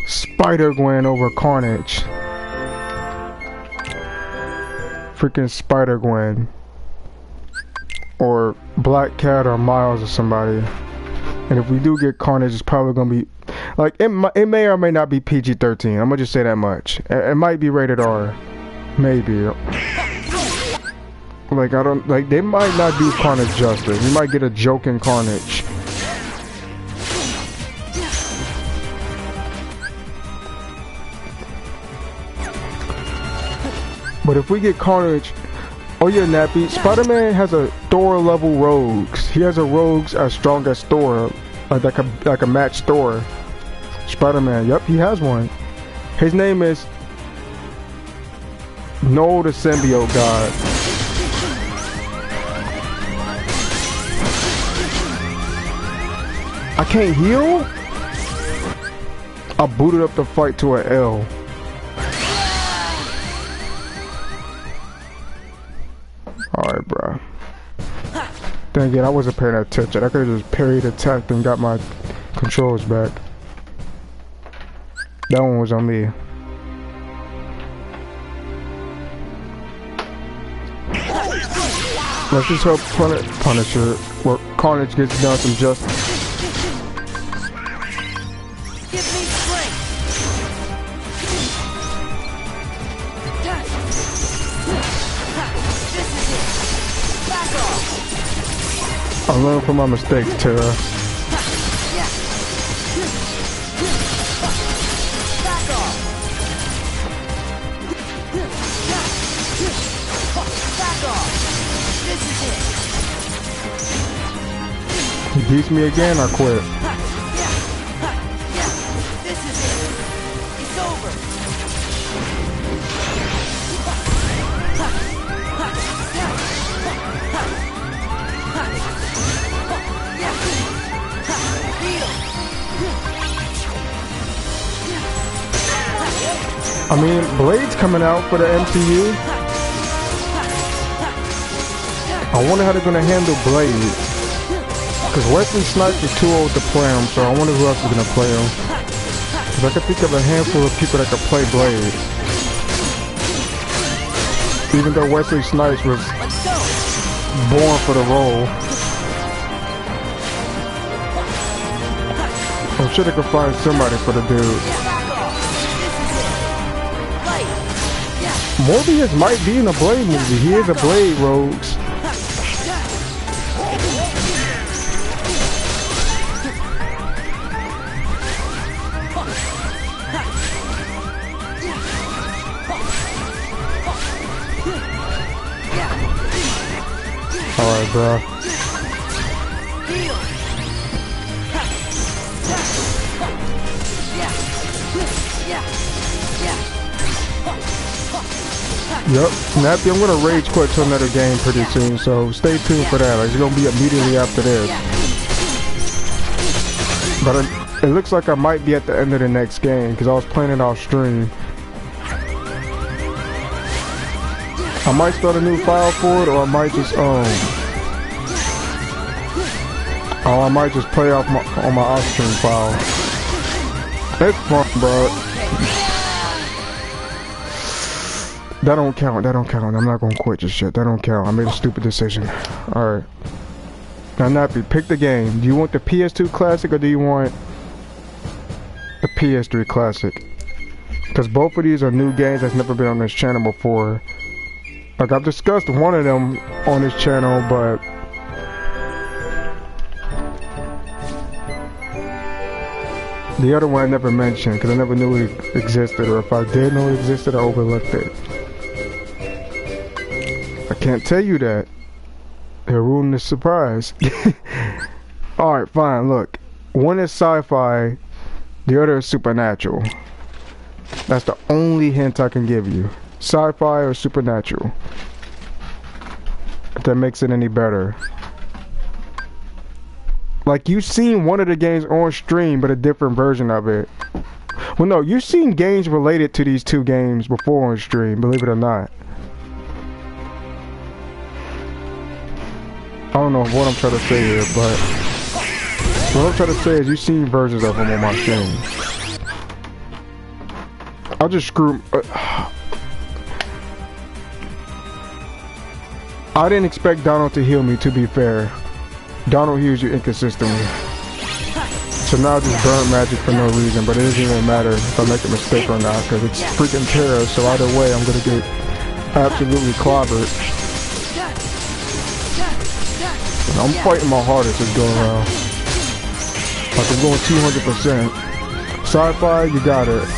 Spider-Gwen over Carnage. Freaking Spider-Gwen. Or Black Cat or Miles or somebody. And if we do get Carnage, it's probably gonna be... Like, it may or may not be PG-13. I'm gonna just say that much. It might be rated R. Maybe. Like, I don't... Like, they might not do Carnage justice. You might get a joking Carnage. But if we get Carnage, oh yeah, Nappy, Spider-Man has a Thor level rogues. He has a rogues as strong as Thor, like a match Thor. Spider-Man, yep, he has one. His name is Noel the Symbiote God. I can't heal? I booted up the fight to an L. Alright, bro. Dang it, I wasn't paying attention. I could have just parried, attacked, and got my controls back. That one was on me. Let's just hope Punisher, or Carnage gets done some justice. I learned from my mistakes, Tara. He beats me again, I quit. This is it. It's over. I mean, Blade's coming out for the MCU. I wonder how they're gonna handle Blade. Because Wesley Snipes is too old to play him, so I wonder who else is gonna play him. Because I can think of a handful of people that could play Blade. Even though Wesley Snipes was born for the role. I'm sure they could find somebody for the dude. Morbius might be in a Blade movie. He is a Blade rogues. Alright, bro. Yep, Snappy, I'm gonna rage quit to another game pretty soon, so stay tuned for that. Like, it's gonna be immediately after this. But it looks like I might be at the end of the next game, because I was playing it off stream. I might start a new file for it, or I might just, I might just play off on my off-stream file. It's fun, bro. That don't count, that don't count. I'm not gonna quit this shit. That don't count. I made a stupid decision. Alright. Now, Nappy, pick the game. Do you want the PS2 Classic or do you want the PS3 Classic? Because both of these are new games that's never been on this channel before. Like, I've discussed one of them on this channel, but the other one I never mentioned because I never knew it existed, or if I did know it existed, I overlooked it. I can't tell you that. It'll ruin the surprise. Alright, fine, look. One is sci-fi, the other is supernatural. That's the only hint I can give you. Sci-fi or supernatural. If that makes it any better. Like, you've seen one of the games on stream, but a different version of it. Well, no, you've seen games related to these two games before on stream, believe it or not. I don't know what I'm trying to say here, but what I'm trying to say is you've seen versions of them on my stream. I'll just screw... I didn't expect Donald to heal me, to be fair. Donald heals you inconsistently. So now I just burn magic for no reason, but it doesn't even matter if I make a mistake or not, because it's freaking terror, so either way I'm gonna get absolutely clobbered. I'm fighting my hardest this go around. Like, I'm going 200%. Sci-fi, you got it.